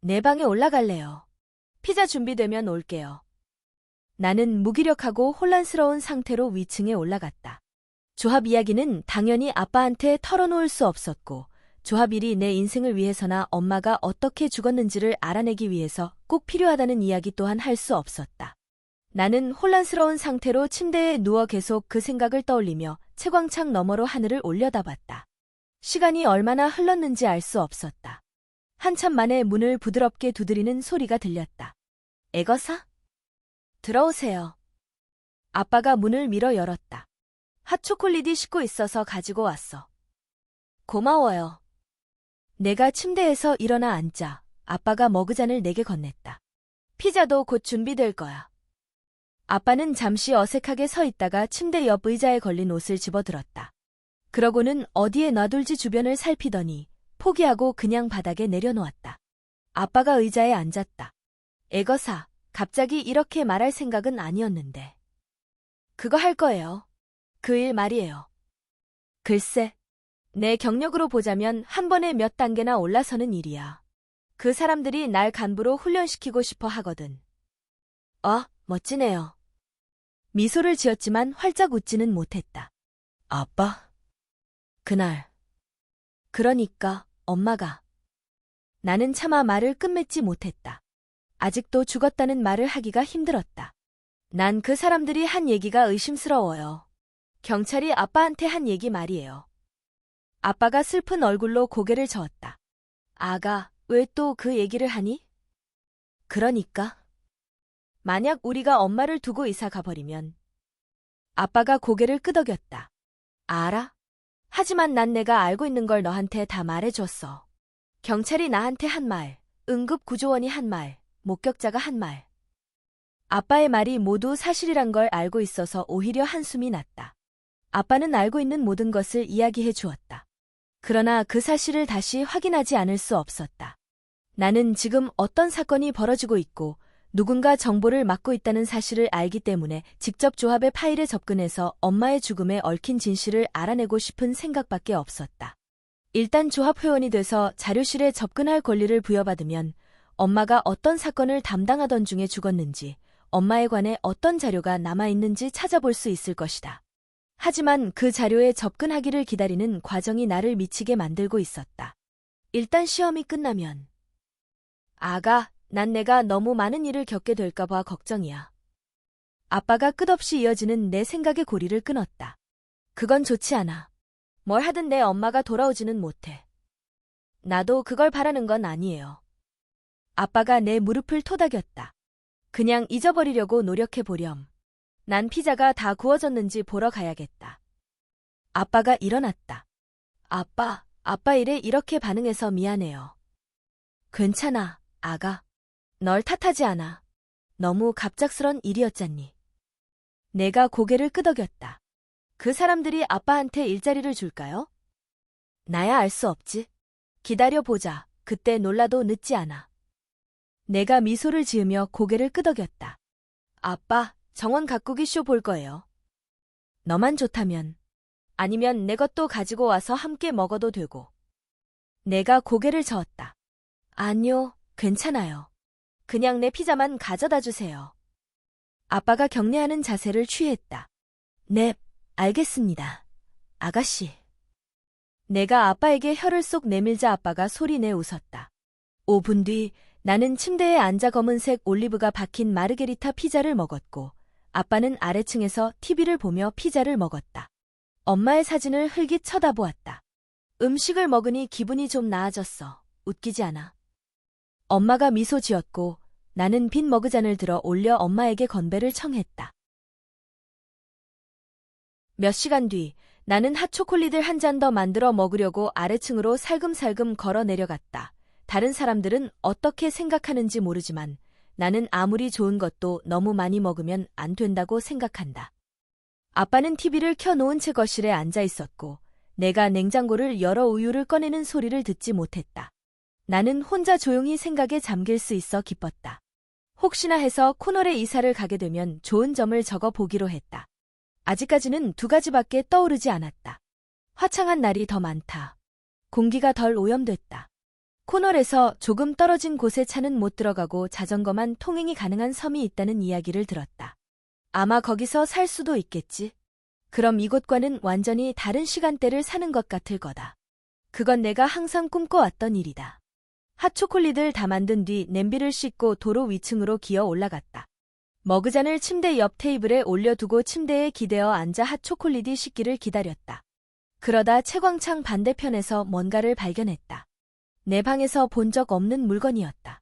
내 방에 올라갈래요. 피자 준비되면 올게요. 나는 무기력하고 혼란스러운 상태로 위층에 올라갔다. 조합 이야기는 당연히 아빠한테 털어놓을 수 없었고 조합 일이 내 인생을 위해서나 엄마가 어떻게 죽었는지를 알아내기 위해서 꼭 필요하다는 이야기 또한 할 수 없었다. 나는 혼란스러운 상태로 침대에 누워 계속 그 생각을 떠올리며 채광창 너머로 하늘을 올려다봤다. 시간이 얼마나 흘렀는지 알 수 없었다. 한참 만에 문을 부드럽게 두드리는 소리가 들렸다. 애거사? 들어오세요. 아빠가 문을 밀어 열었다. 핫초콜릿이 식고 있어서 가지고 왔어. 고마워요. 내가 침대에서 일어나 앉자 아빠가 머그잔을 내게 건넸다. 피자도 곧 준비될 거야. 아빠는 잠시 어색하게 서 있다가 침대 옆 의자에 걸린 옷을 집어들었다. 그러고는 어디에 놔둘지 주변을 살피더니 포기하고 그냥 바닥에 내려놓았다. 아빠가 의자에 앉았다. 애거사, 갑자기 이렇게 말할 생각은 아니었는데. 그거 할 거예요. 그 일 말이에요. 글쎄, 내 경력으로 보자면 한 번에 몇 단계나 올라서는 일이야. 그 사람들이 날 간부로 훈련시키고 싶어 하거든. 멋지네요. 미소를 지었지만 활짝 웃지는 못했다. 아빠? 그날. 그러니까 엄마가. 나는 차마 말을 끝맺지 못했다. 아직도 죽었다는 말을 하기가 힘들었다. 난 그 사람들이 한 얘기가 의심스러워요. 경찰이 아빠한테 한 얘기 말이에요. 아빠가 슬픈 얼굴로 고개를 저었다. 아가, 왜 또 그 얘기를 하니? 그러니까. 만약 우리가 엄마를 두고 이사 가버리면. 아빠가 고개를 끄덕였다. 알아? 하지만 난 내가 알고 있는 걸 너한테 다 말해줬어. 경찰이 나한테 한 말, 응급구조원이 한 말, 목격자가 한 말. 아빠의 말이 모두 사실이란 걸 알고 있어서 오히려 한숨이 났다. 아빠는 알고 있는 모든 것을 이야기해 주었다. 그러나 그 사실을 다시 확인하지 않을 수 없었다. 나는 지금 어떤 사건이 벌어지고 있고 누군가 정보를 맡고 있다는 사실을 알기 때문에 직접 조합의 파일에 접근해서 엄마의 죽음에 얽힌 진실을 알아내고 싶은 생각밖에 없었다. 일단 조합 회원이 돼서 자료실에 접근할 권리를 부여받으면 엄마가 어떤 사건을 담당하던 중에 죽었는지, 엄마에 관해 어떤 자료가 남아있는지 찾아볼 수 있을 것이다. 하지만 그 자료에 접근하기를 기다리는 과정이 나를 미치게 만들고 있었다. 일단 시험이 끝나면. 아가, 난 내가 너무 많은 일을 겪게 될까봐 걱정이야. 아빠가 끝없이 이어지는 내 생각의 고리를 끊었다. 그건 좋지 않아. 뭘 하든 내 엄마가 돌아오지는 못해. 나도 그걸 바라는 건 아니에요. 아빠가 내 무릎을 토닥였다. 그냥 잊어버리려고 노력해보렴. 난 피자가 다 구워졌는지 보러 가야겠다. 아빠가 일어났다. 아빠 일에 이렇게 반응해서 미안해요. 괜찮아, 아가. 널 탓하지 않아. 너무 갑작스런 일이었잖니. 내가 고개를 끄덕였다. 그 사람들이 아빠한테 일자리를 줄까요? 나야 알 수 없지. 기다려보자. 그때 놀라도 늦지 않아. 내가 미소를 지으며 고개를 끄덕였다. 아빠, 정원 가꾸기 쇼 볼 거예요. 너만 좋다면. 아니면 내 것도 가지고 와서 함께 먹어도 되고. 내가 고개를 저었다. 아니요, 괜찮아요. 그냥 내 피자만 가져다 주세요. 아빠가 경례하는 자세를 취했다. 네, 알겠습니다. 아가씨. 내가 아빠에게 혀를 쏙 내밀자 아빠가 소리내 웃었다. 5분 뒤 나는 침대에 앉아 검은색 올리브가 박힌 마르게리타 피자를 먹었고 아빠는 아래층에서 TV를 보며 피자를 먹었다. 엄마의 사진을 흘깃 쳐다보았다. 음식을 먹으니 기분이 좀 나아졌어. 웃기지 않아. 엄마가 미소 지었고 나는 빈 머그잔을 들어 올려 엄마에게 건배를 청했다. 몇 시간 뒤 나는 핫초콜릿을 한 잔 더 만들어 먹으려고 아래층으로 살금살금 걸어 내려갔다. 다른 사람들은 어떻게 생각하는지 모르지만 나는 아무리 좋은 것도 너무 많이 먹으면 안 된다고 생각한다. 아빠는 TV를 켜놓은 채 거실에 앉아 있었고 내가 냉장고를 열어 우유를 꺼내는 소리를 듣지 못했다. 나는 혼자 조용히 생각에 잠길 수 있어 기뻤다. 혹시나 해서 코널에 이사를 가게 되면 좋은 점을 적어 보기로 했다. 아직까지는 2가지밖에 떠오르지 않았다. 화창한 날이 더 많다. 공기가 덜 오염됐다. 코널에서 조금 떨어진 곳에 차는 못 들어가고 자전거만 통행이 가능한 섬이 있다는 이야기를 들었다. 아마 거기서 살 수도 있겠지. 그럼 이곳과는 완전히 다른 시간대를 사는 것 같을 거다. 그건 내가 항상 꿈꿔왔던 일이다. 핫초콜릿을 다 만든 뒤 냄비를 씻고 도로 위층으로 기어 올라갔다. 머그잔을 침대 옆 테이블에 올려두고 침대에 기대어 앉아 핫초콜릿이 식기를 기다렸다. 그러다 채광창 반대편에서 뭔가를 발견했다. 내 방에서 본 적 없는 물건이었다.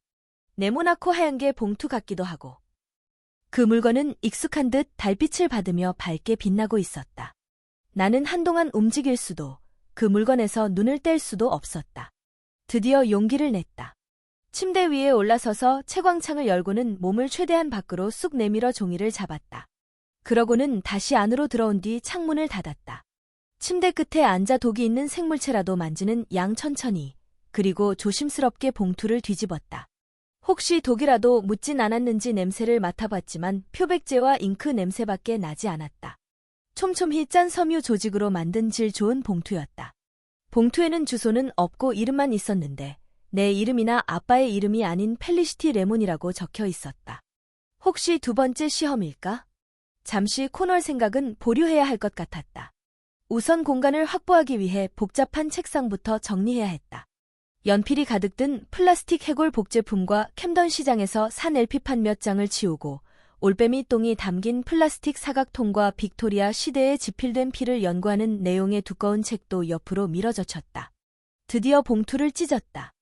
네모나고 하얀 게 봉투 같기도 하고. 그 물건은 익숙한 듯 달빛을 받으며 밝게 빛나고 있었다. 나는 한동안 움직일 수도, 그 물건에서 눈을 뗄 수도 없었다. 드디어 용기를 냈다. 침대 위에 올라서서 채광창을 열고는 몸을 최대한 밖으로 쑥 내밀어 종이를 잡았다. 그러고는 다시 안으로 들어온 뒤 창문을 닫았다. 침대 끝에 앉아 독이 있는 생물체라도 만지는 양 천천히, 그리고 조심스럽게 봉투를 뒤집었다. 혹시 독이라도 묻진 않았는지 냄새를 맡아봤지만 표백제와 잉크 냄새밖에 나지 않았다. 촘촘히 짠 섬유 조직으로 만든 질 좋은 봉투였다. 봉투에는 주소는 없고 이름만 있었는데 내 이름이나 아빠의 이름이 아닌 펠리시티 레몬이라고 적혀 있었다. 혹시 두 번째 시험일까? 잠시 코널 생각은 보류해야 할 것 같았다. 우선 공간을 확보하기 위해 복잡한 책상부터 정리해야 했다. 연필이 가득 든 플라스틱 해골 복제품과 캠던 시장에서 산 LP판 몇 장을 치우고 올빼미 똥이 담긴 플라스틱 사각통과 빅토리아 시대에 지필된 피를 연구하는 내용의 두꺼운 책도 옆으로 밀어젖혔다. 드디어 봉투를 찢었다.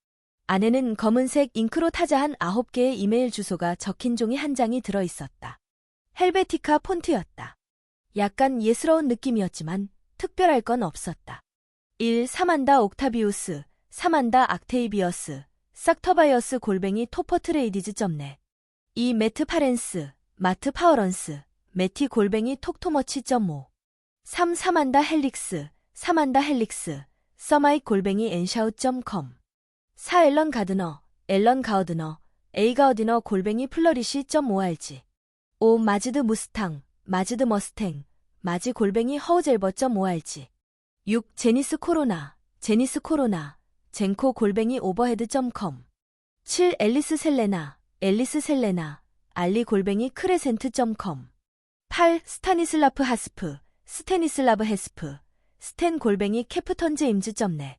안에는 검은색 잉크로 타자한 9개의 이메일 주소가 적힌 종이 한 장이 들어있었다. 헬베티카 폰트였다. 약간 예스러운 느낌이었지만 특별할 건 없었다. 1. 사만다 옥타비우스, 사만다 악테이비어스, 싹터바이어스 토퍼트레이디즈.net 2. 매트 파렌스, 마트 파워런스, 매티 톡토머치.5 3. 사만다 헬릭스, 서마이 엔샤웃.com 4. 앨런 가드너, 앨런 가어드너, 에이가어디너 플러리시.org 5. 마즈드 무스탕, 마즈드 머스탱, 마지 허우젤버.org 6. 제니스 코로나, 젠코 오버헤드.com 7. 앨리스 셀레나, 알리 크레센트.com 8. 스타니슬라프 하스프, 스테니슬라브 헤스프, 스텐 캡턴제임즈.net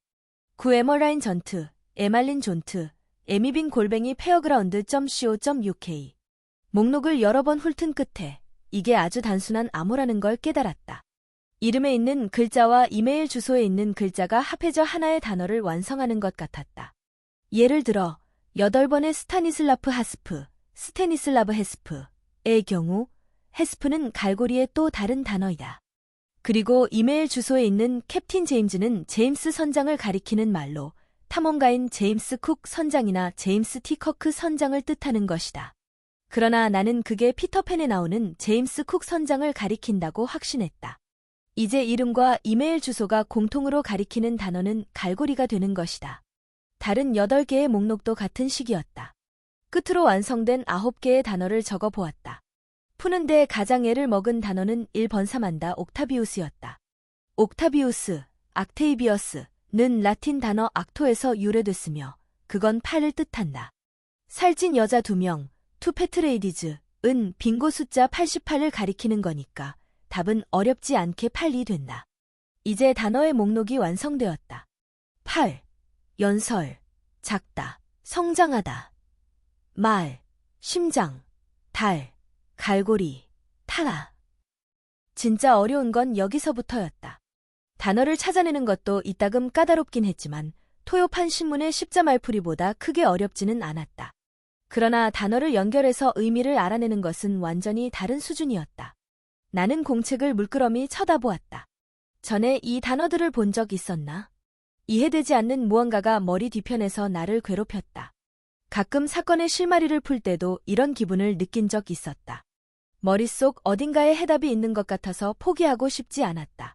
9. 에머라인 전트, 에말린 존트, 에미빈 페어그라운드.co.uk 목록을 여러 번 훑은 끝에 이게 아주 단순한 암호라는 걸 깨달았다. 이름에 있는 글자와 이메일 주소에 있는 글자가 합해져 하나의 단어를 완성하는 것 같았다. 예를 들어 8번의 스타니슬라프 하스프, 스테니슬라브 헤스프의 경우 헤스프는 갈고리의 또 다른 단어이다. 그리고 이메일 주소에 있는 캡틴 제임즈는 제임스 선장을 가리키는 말로 탐험가인 제임스 쿡 선장이나 제임스 티 커크 선장을 뜻하는 것이다. 그러나 나는 그게 피터팬에 나오는 제임스 쿡 선장을 가리킨다고 확신했다. 이제 이름과 이메일 주소가 공통으로 가리키는 단어는 갈고리가 되는 것이다. 다른 8개의 목록도 같은 식이었다. 끝으로 완성된 9개의 단어를 적어보았다. 푸는데 가장 애를 먹은 단어는 1번 사만다 옥타비우스였다. 옥타비우스, 악테이비어스는 라틴 단어 악토에서 유래됐으며 그건 팔을 뜻한다. 살찐 여자 2명, 투페트레이디즈은 빙고 숫자 88을 가리키는 거니까 답은 어렵지 않게 8이 된다. 이제 단어의 목록이 완성되었다. 8. 연설, 작다, 성장하다. 말, 심장, 달, 갈고리, 타라. 진짜 어려운 건 여기서부터였다. 단어를 찾아내는 것도 이따금 까다롭긴 했지만 토요판 신문의 십자말풀이보다 크게 어렵지는 않았다. 그러나 단어를 연결해서 의미를 알아내는 것은 완전히 다른 수준이었다. 나는 공책을 물끄러미 쳐다보았다. 전에 이 단어들을 본 적 있었나? 이해되지 않는 무언가가 머리 뒤편에서 나를 괴롭혔다. 가끔 사건의 실마리를 풀 때도 이런 기분을 느낀 적 있었다. 머릿속 어딘가에 해답이 있는 것 같아서 포기하고 싶지 않았다.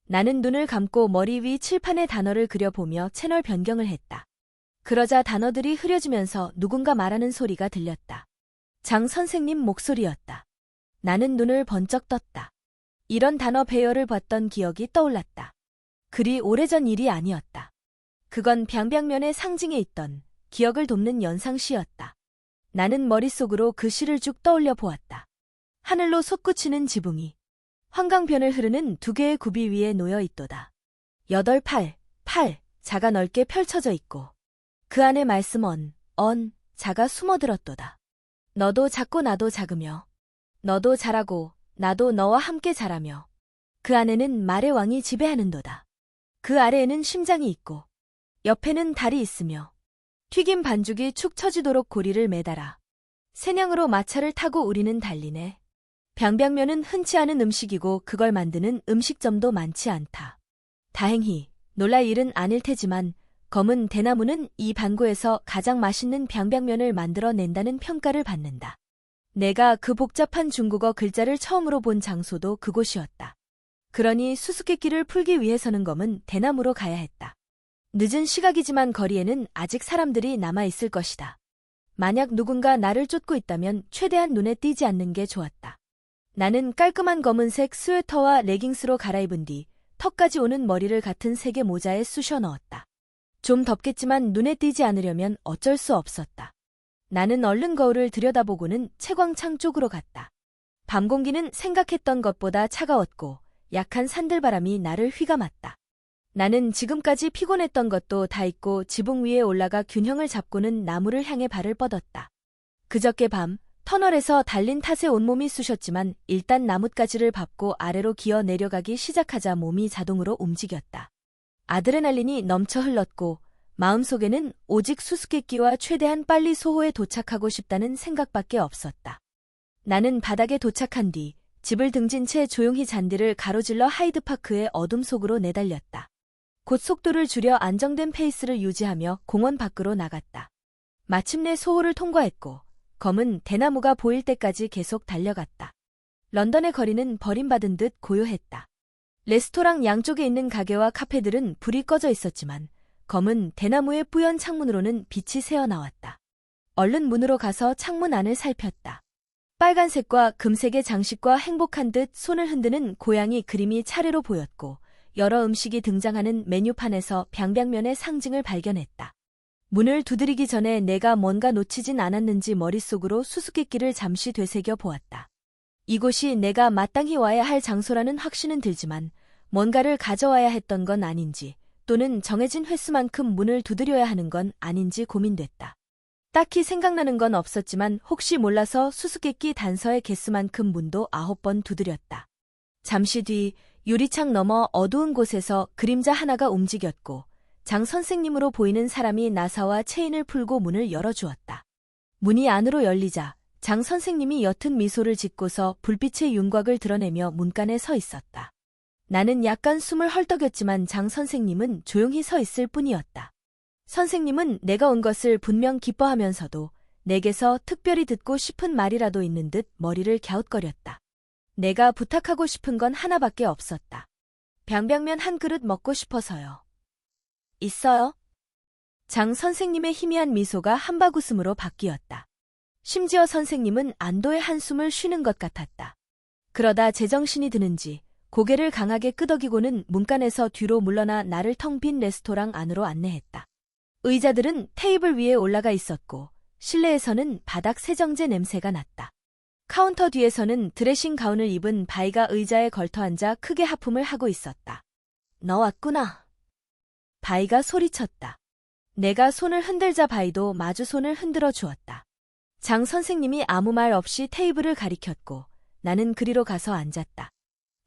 나는 눈을 감고 머리 위 칠판에 단어를 그려보며 채널 변경을 했다. 그러자 단어들이 흐려지면서 누군가 말하는 소리가 들렸다. 장 선생님 목소리였다. 나는 눈을 번쩍 떴다. 이런 단어 배열을 봤던 기억이 떠올랐다. 그리 오래전 일이 아니었다. 그건 병병면의 상징에 있던 기억을 돕는 연상시였다. 나는 머릿속으로 그 시를 쭉 떠올려 보았다. 하늘로 솟구치는 지붕이 한강변을 흐르는 2개의 굽이 위에 놓여 있도다. 8, 8, 자가 넓게 펼쳐져 있고 그 안에 말씀 자가 숨어들었도다. 너도 작고 나도 작으며 너도 자라고 나도 너와 함께 자라며 그 안에는 말의 왕이 지배하는도다. 그 아래에는 심장이 있고 옆에는 달이 있으며 튀김 반죽이 축 처지도록 고리를 매달아 새냥으로 마차를 타고 우리는 달리네. 병병면은 흔치 않은 음식이고 그걸 만드는 음식점도 많지 않다. 다행히 놀랄 일은 아닐 테지만 검은 대나무는 이 반고에서 가장 맛있는 병병면을 만들어낸다는 평가를 받는다. 내가 그 복잡한 중국어 글자를 처음으로 본 장소도 그곳이었다. 그러니 수수께끼를 풀기 위해서는 검은 대나무로 가야 했다. 늦은 시각이지만 거리에는 아직 사람들이 남아있을 것이다. 만약 누군가 나를 쫓고 있다면 최대한 눈에 띄지 않는 게 좋았다. 나는 깔끔한 검은색 스웨터와 레깅스로 갈아입은 뒤 턱까지 오는 머리를 같은 색의 모자에 쑤셔 넣었다. 좀 덥겠지만 눈에 띄지 않으려면 어쩔 수 없었다. 나는 얼른 거울을 들여다보고는 채광창 쪽으로 갔다. 밤 공기는 생각했던 것보다 차가웠고 약한 산들바람이 나를 휘감았다. 나는 지금까지 피곤했던 것도 다 잊고 지붕 위에 올라가 균형을 잡고는 나무를 향해 발을 뻗었다. 그저께 밤 터널에서 달린 탓에 온몸이 쑤셨지만 일단 나뭇가지를 밟고 아래로 기어 내려가기 시작하자 몸이 자동으로 움직였다. 아드레날린이 넘쳐 흘렀고 마음속에는 오직 수수께끼와 최대한 빨리 소호에 도착하고 싶다는 생각밖에 없었다. 나는 바닥에 도착한 뒤 집을 등진 채 조용히 잔디를 가로질러 하이드파크의 어둠 속으로 내달렸다. 곧 속도를 줄여 안정된 페이스를 유지하며 공원 밖으로 나갔다. 마침내 소호를 통과했고 검은 대나무가 보일 때까지 계속 달려갔다. 런던의 거리는 버림받은 듯 고요했다. 레스토랑 양쪽에 있는 가게와 카페들은 불이 꺼져 있었지만 검은 대나무의 뿌연 창문으로는 빛이 새어나왔다. 얼른 문으로 가서 창문 안을 살폈다. 빨간색과 금색의 장식과 행복한 듯 손을 흔드는 고양이 그림이 차례로 보였고 여러 음식이 등장하는 메뉴판에서 병병면의 상징을 발견했다. 문을 두드리기 전에 내가 뭔가 놓치진 않았는지 머릿속으로 수수께끼를 잠시 되새겨 보았다. 이곳이 내가 마땅히 와야 할 장소라는 확신은 들지만 뭔가를 가져와야 했던 건 아닌지 또는 정해진 횟수만큼 문을 두드려야 하는 건 아닌지 고민됐다. 딱히 생각나는 건 없었지만 혹시 몰라서 수수께끼 단서의 개수만큼 문도 9번 두드렸다. 잠시 뒤 유리창 너머 어두운 곳에서 그림자 하나가 움직였고 장 선생님으로 보이는 사람이 나사와 체인을 풀고 문을 열어주었다. 문이 안으로 열리자 장 선생님이 옅은 미소를 짓고서 불빛의 윤곽을 드러내며 문간에 서 있었다. 나는 약간 숨을 헐떡였지만 장 선생님은 조용히 서 있을 뿐이었다. 선생님은 내가 온 것을 분명 기뻐하면서도 내게서 특별히 듣고 싶은 말이라도 있는 듯 머리를 갸웃거렸다. 내가 부탁하고 싶은 건 하나밖에 없었다. 병병면 한 그릇 먹고 싶어서요. 있어요? 장 선생님의 희미한 미소가 한바구음으로 바뀌었다. 심지어 선생님은 안도의 한숨을 쉬는 것 같았다. 그러다 제정신이 드는지 고개를 강하게 끄덕이고는 문간에서 뒤로 물러나 나를 텅 빈 레스토랑 안으로 안내했다. 의자들은 테이블 위에 올라가 있었고 실내에서는 바닥 세정제 냄새가 났다. 카운터 뒤에서는 드레싱 가운을 입은 바이가 의자에 걸터앉아 크게 하품을 하고 있었다. 너 왔구나. 바이가 소리쳤다. 내가 손을 흔들자 바이도 마주 손을 흔들어 주었다. 장 선생님이 아무 말 없이 테이블을 가리켰고 나는 그리로 가서 앉았다.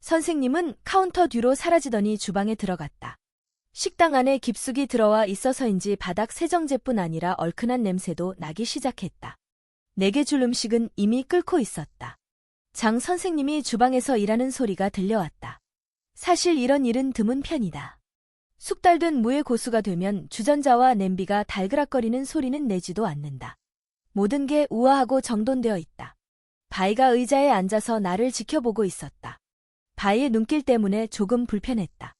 선생님은 카운터 뒤로 사라지더니 주방에 들어갔다. 식당 안에 깊숙이 들어와 있어서인지 바닥 세정제뿐 아니라 얼큰한 냄새도 나기 시작했다. 내게 줄 음식은 이미 끓고 있었다. 장 선생님이 주방에서 일하는 소리가 들려왔다. 사실 이런 일은 드문 편이다. 숙달된 무의 고수가 되면 주전자와 냄비가 달그락거리는 소리는 내지도 않는다. 모든 게 우아하고 정돈되어 있다. 바이가 의자에 앉아서 나를 지켜보고 있었다. 바이의 눈길 때문에 조금 불편했다.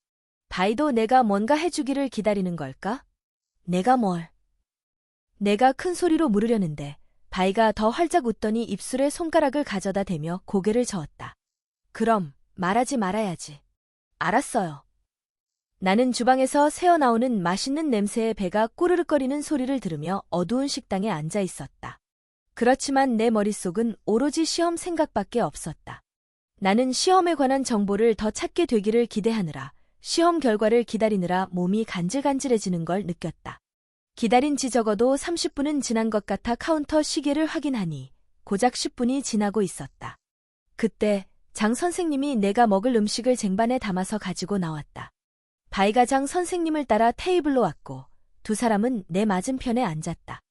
바이도 내가 뭔가 해주기를 기다리는 걸까? 내가 뭘? 내가 큰 소리로 물으려는데 바이가 더 활짝 웃더니 입술에 손가락을 가져다 대며 고개를 저었다. 그럼 말하지 말아야지. 알았어요. 나는 주방에서 새어나오는 맛있는 냄새에 배가 꼬르륵거리는 소리를 들으며 어두운 식당에 앉아 있었다. 그렇지만 내 머릿속은 오로지 시험 생각밖에 없었다. 나는 시험에 관한 정보를 더 찾게 되기를 기대하느라 시험 결과를 기다리느라 몸이 간질간질해지는 걸 느꼈다. 기다린 지 적어도 30분은 지난 것 같아 카운터 시계를 확인하니 고작 10분이 지나고 있었다. 그때 장 선생님이 내가 먹을 음식을 쟁반에 담아서 가지고 나왔다. 바이가 장 선생님을 따라 테이블로 왔고 두 사람은 내 맞은편에 앉았다.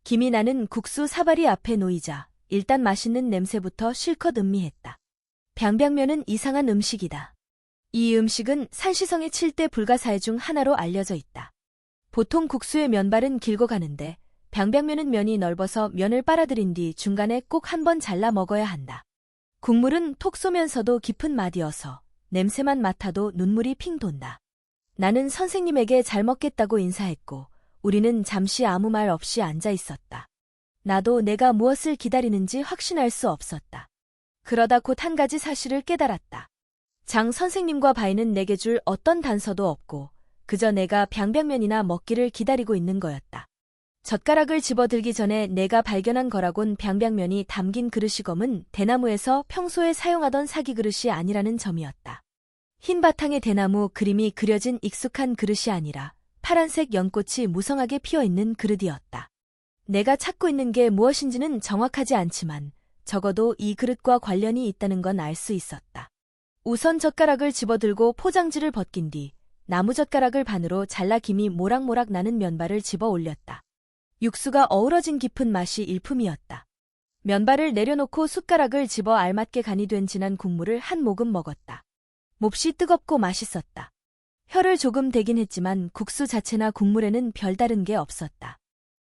김이 나는 국수 사발이 앞에 놓이자 일단 맛있는 냄새부터 실컷 음미했다. 병병면은 이상한 음식이다. 이 음식은 산시성의 7대 불가사의 중 하나로 알려져 있다. 보통 국수의 면발은 길고 가는데 병병면은 면이 넓어서 면을 빨아들인 뒤 중간에 꼭 한 번 잘라 먹어야 한다. 국물은 톡 쏘면서도 깊은 맛이어서 냄새만 맡아도 눈물이 핑 돈다. 나는 선생님에게 잘 먹겠다고 인사했고 우리는 잠시 아무 말 없이 앉아 있었다. 나도 내가 무엇을 기다리는지 확신할 수 없었다. 그러다 곧 한 가지 사실을 깨달았다. 장 선생님과 바이는 내게 줄 어떤 단서도 없고 그저 내가 병병면이나 먹기를 기다리고 있는 거였다. 젓가락을 집어들기 전에 내가 발견한 거라곤 병병면이 담긴 그릇이 검은 대나무에서 평소에 사용하던 사기 그릇이 아니라는 점이었다. 흰 바탕의 대나무 그림이 그려진 익숙한 그릇이 아니라 파란색 연꽃이 무성하게 피어있는 그릇이었다. 내가 찾고 있는 게 무엇인지는 정확하지 않지만 적어도 이 그릇과 관련이 있다는 건 알 수 있었다. 우선 젓가락을 집어들고 포장지를 벗긴 뒤 나무젓가락을 반으로 잘라 김이 모락모락 나는 면발을 집어 올렸다. 육수가 어우러진 깊은 맛이 일품이었다. 면발을 내려놓고 숟가락을 집어 알맞게 간이 된 진한 국물을 한 모금 먹었다. 몹시 뜨겁고 맛있었다. 혀를 조금 대긴 했지만 국수 자체나 국물에는 별다른 게 없었다.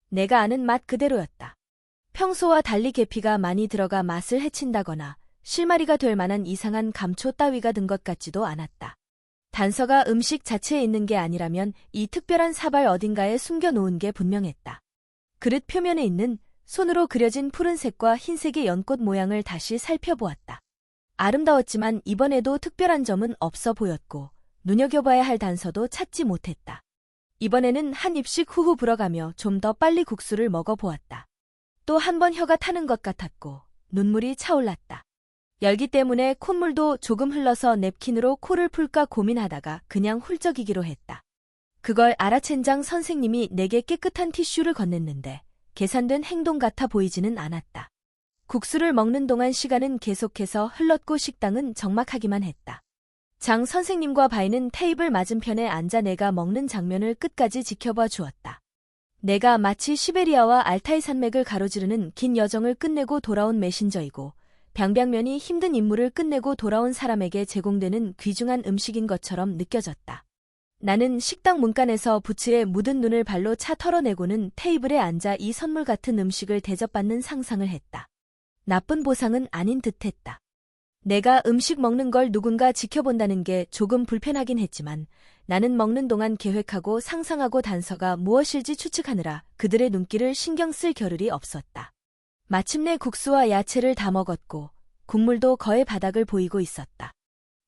내가 아는 맛 그대로였다. 평소와 달리 계피가 많이 들어가 맛을 해친다거나 실마리가 될 만한 이상한 감초 따위가 든 것 같지도 않았다. 단서가 음식 자체에 있는 게 아니라면 이 특별한 사발 어딘가에 숨겨놓은 게 분명했다. 그릇 표면에 있는 손으로 그려진 푸른색과 흰색의 연꽃 모양을 다시 살펴보았다. 아름다웠지만 이번에도 특별한 점은 없어 보였고 눈여겨봐야 할 단서도 찾지 못했다. 이번에는 한 입씩 후후 불어가며 좀 더 빨리 국수를 먹어보았다. 또 한 번 혀가 타는 것 같았고 눈물이 차올랐다. 열기 때문에 콧물도 조금 흘러서 냅킨으로 코를 풀까 고민하다가 그냥 훌쩍이기로 했다. 그걸 알아챈 장 선생님이 내게 깨끗한 티슈를 건넸는데 계산된 행동 같아 보이지는 않았다. 국수를 먹는 동안 시간은 계속해서 흘렀고 식당은 적막하기만 했다. 장 선생님과 바이는 테이블 맞은편에 앉아 내가 먹는 장면을 끝까지 지켜봐 주었다. 내가 마치 시베리아와 알타이 산맥을 가로지르는 긴 여정을 끝내고 돌아온 메신저이고 병병면이 힘든 임무를 끝내고 돌아온 사람에게 제공되는 귀중한 음식인 것처럼 느껴졌다. 나는 식당 문간에서 부츠에 묻은 눈을 발로 차 털어내고는 테이블에 앉아 이 선물 같은 음식을 대접받는 상상을 했다. 나쁜 보상은 아닌 듯했다. 내가 음식 먹는 걸 누군가 지켜본다는 게 조금 불편하긴 했지만 나는 먹는 동안 계획하고 상상하고 단서가 무엇일지 추측하느라 그들의 눈길을 신경 쓸 겨를이 없었다. 마침내 국수와 야채를 다 먹었고 국물도 거의 바닥을 보이고 있었다.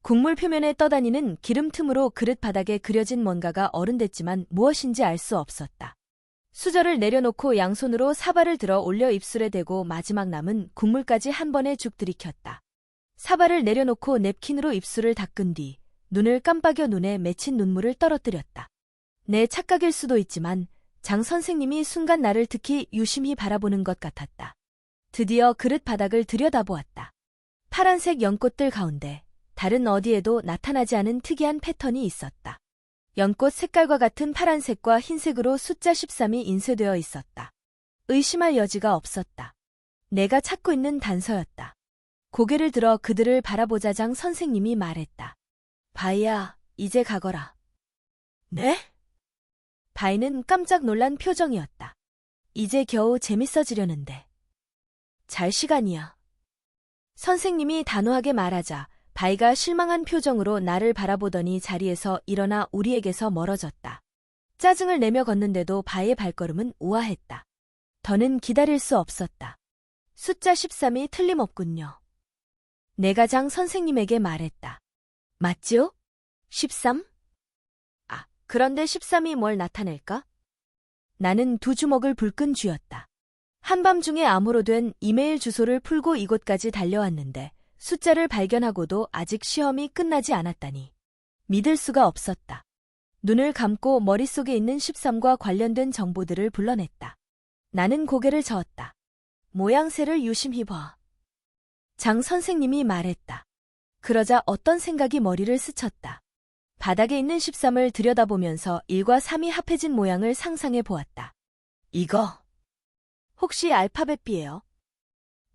국물 표면에 떠다니는 기름 틈으로 그릇 바닥에 그려진 뭔가가 어른됐지만 무엇인지 알 수 없었다. 수저를 내려놓고 양손으로 사발을 들어 올려 입술에 대고 마지막 남은 국물까지 한 번에 쭉 들이켰다. 사발을 내려놓고 냅킨으로 입술을 닦은 뒤 눈을 깜빡여 눈에 맺힌 눈물을 떨어뜨렸다. 내 착각일 수도 있지만 장 선생님이 순간 나를 특히 유심히 바라보는 것 같았다. 드디어 그릇 바닥을 들여다보았다. 파란색 연꽃들 가운데 다른 어디에도 나타나지 않은 특이한 패턴이 있었다. 연꽃 색깔과 같은 파란색과 흰색으로 숫자 13이 인쇄되어 있었다. 의심할 여지가 없었다. 내가 찾고 있는 단서였다. 고개를 들어 그들을 바라보자 장 선생님이 말했다. 바이야, 이제 가거라. 네? 바이는 깜짝 놀란 표정이었다. 이제 겨우 재밌어지려는데. 잘 시간이야. 선생님이 단호하게 말하자 바이가 실망한 표정으로 나를 바라보더니 자리에서 일어나 우리에게서 멀어졌다. 짜증을 내며 걷는데도 바이의 발걸음은 우아했다. 더는 기다릴 수 없었다. 숫자 13이 틀림없군요. 내가 장 선생님에게 말했다. 맞지요? 13? 아, 그런데 13이 뭘 나타낼까? 나는 두 주먹을 불끈 쥐었다. 한밤중에 암호로 된 이메일 주소를 풀고 이곳까지 달려왔는데 숫자를 발견하고도 아직 시험이 끝나지 않았다니. 믿을 수가 없었다. 눈을 감고 머릿속에 있는 13과 관련된 정보들을 불러냈다. 나는 고개를 저었다. 모양새를 유심히 봐. 장 선생님이 말했다. 그러자 어떤 생각이 머리를 스쳤다. 바닥에 있는 13을 들여다보면서 1과 3이 합해진 모양을 상상해 보았다. 이거 혹시 알파벳 B예요?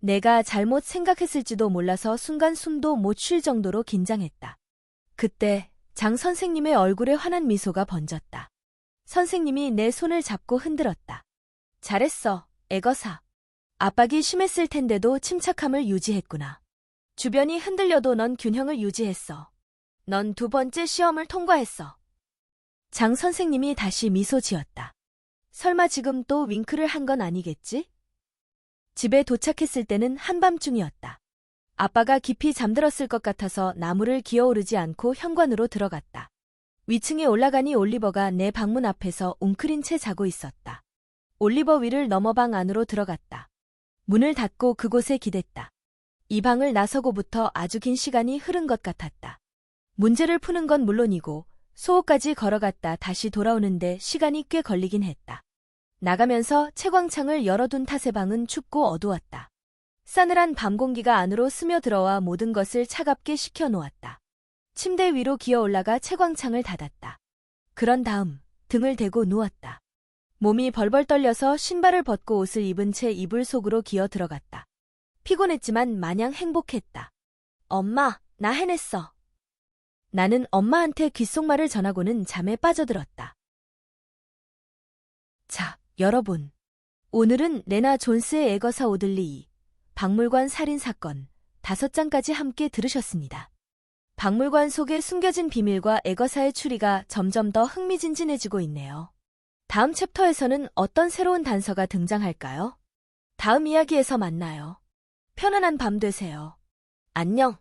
내가 잘못 생각했을지도 몰라서 순간 숨도 못 쉴 정도로 긴장했다. 그때 장 선생님의 얼굴에 환한 미소가 번졌다. 선생님이 내 손을 잡고 흔들었다. 잘했어, 애거사. 압박이 심했을 텐데도 침착함을 유지했구나. 주변이 흔들려도 넌 균형을 유지했어. 넌 2번째 시험을 통과했어. 장 선생님이 다시 미소 지었다. 설마 지금 또 윙크를 한 건 아니겠지? 집에 도착했을 때는 한밤중이었다. 아빠가 깊이 잠들었을 것 같아서 나무를 기어오르지 않고 현관으로 들어갔다. 위층에 올라가니 올리버가 내 방문 앞에서 웅크린 채 자고 있었다. 올리버 위를 넘어 방 안으로 들어갔다. 문을 닫고 그곳에 기댔다. 이 방을 나서고부터 아주 긴 시간이 흐른 것 같았다. 문제를 푸는 건 물론이고 소호까지 걸어갔다 다시 돌아오는데 시간이 꽤 걸리긴 했다. 나가면서 채광창을 열어둔 탓에 방은 춥고 어두웠다. 싸늘한 밤 공기가 안으로 스며들어와 모든 것을 차갑게 식혀놓았다. 침대 위로 기어 올라가 채광창을 닫았다. 그런 다음 등을 대고 누웠다. 몸이 벌벌 떨려서 신발을 벗고 옷을 입은 채 이불 속으로 기어 들어갔다. 피곤했지만 마냥 행복했다. 엄마, 나 해냈어. 나는 엄마한테 귓속말을 전하고는 잠에 빠져들었다. 자, 여러분. 오늘은 레나 존스의 애거사 오들리 박물관 살인 사건 5장까지 함께 들으셨습니다. 박물관 속에 숨겨진 비밀과 애거사의 추리가 점점 더 흥미진진해지고 있네요. 다음 챕터에서는 어떤 새로운 단서가 등장할까요? 다음 이야기에서 만나요. 편안한 밤 되세요. 안녕.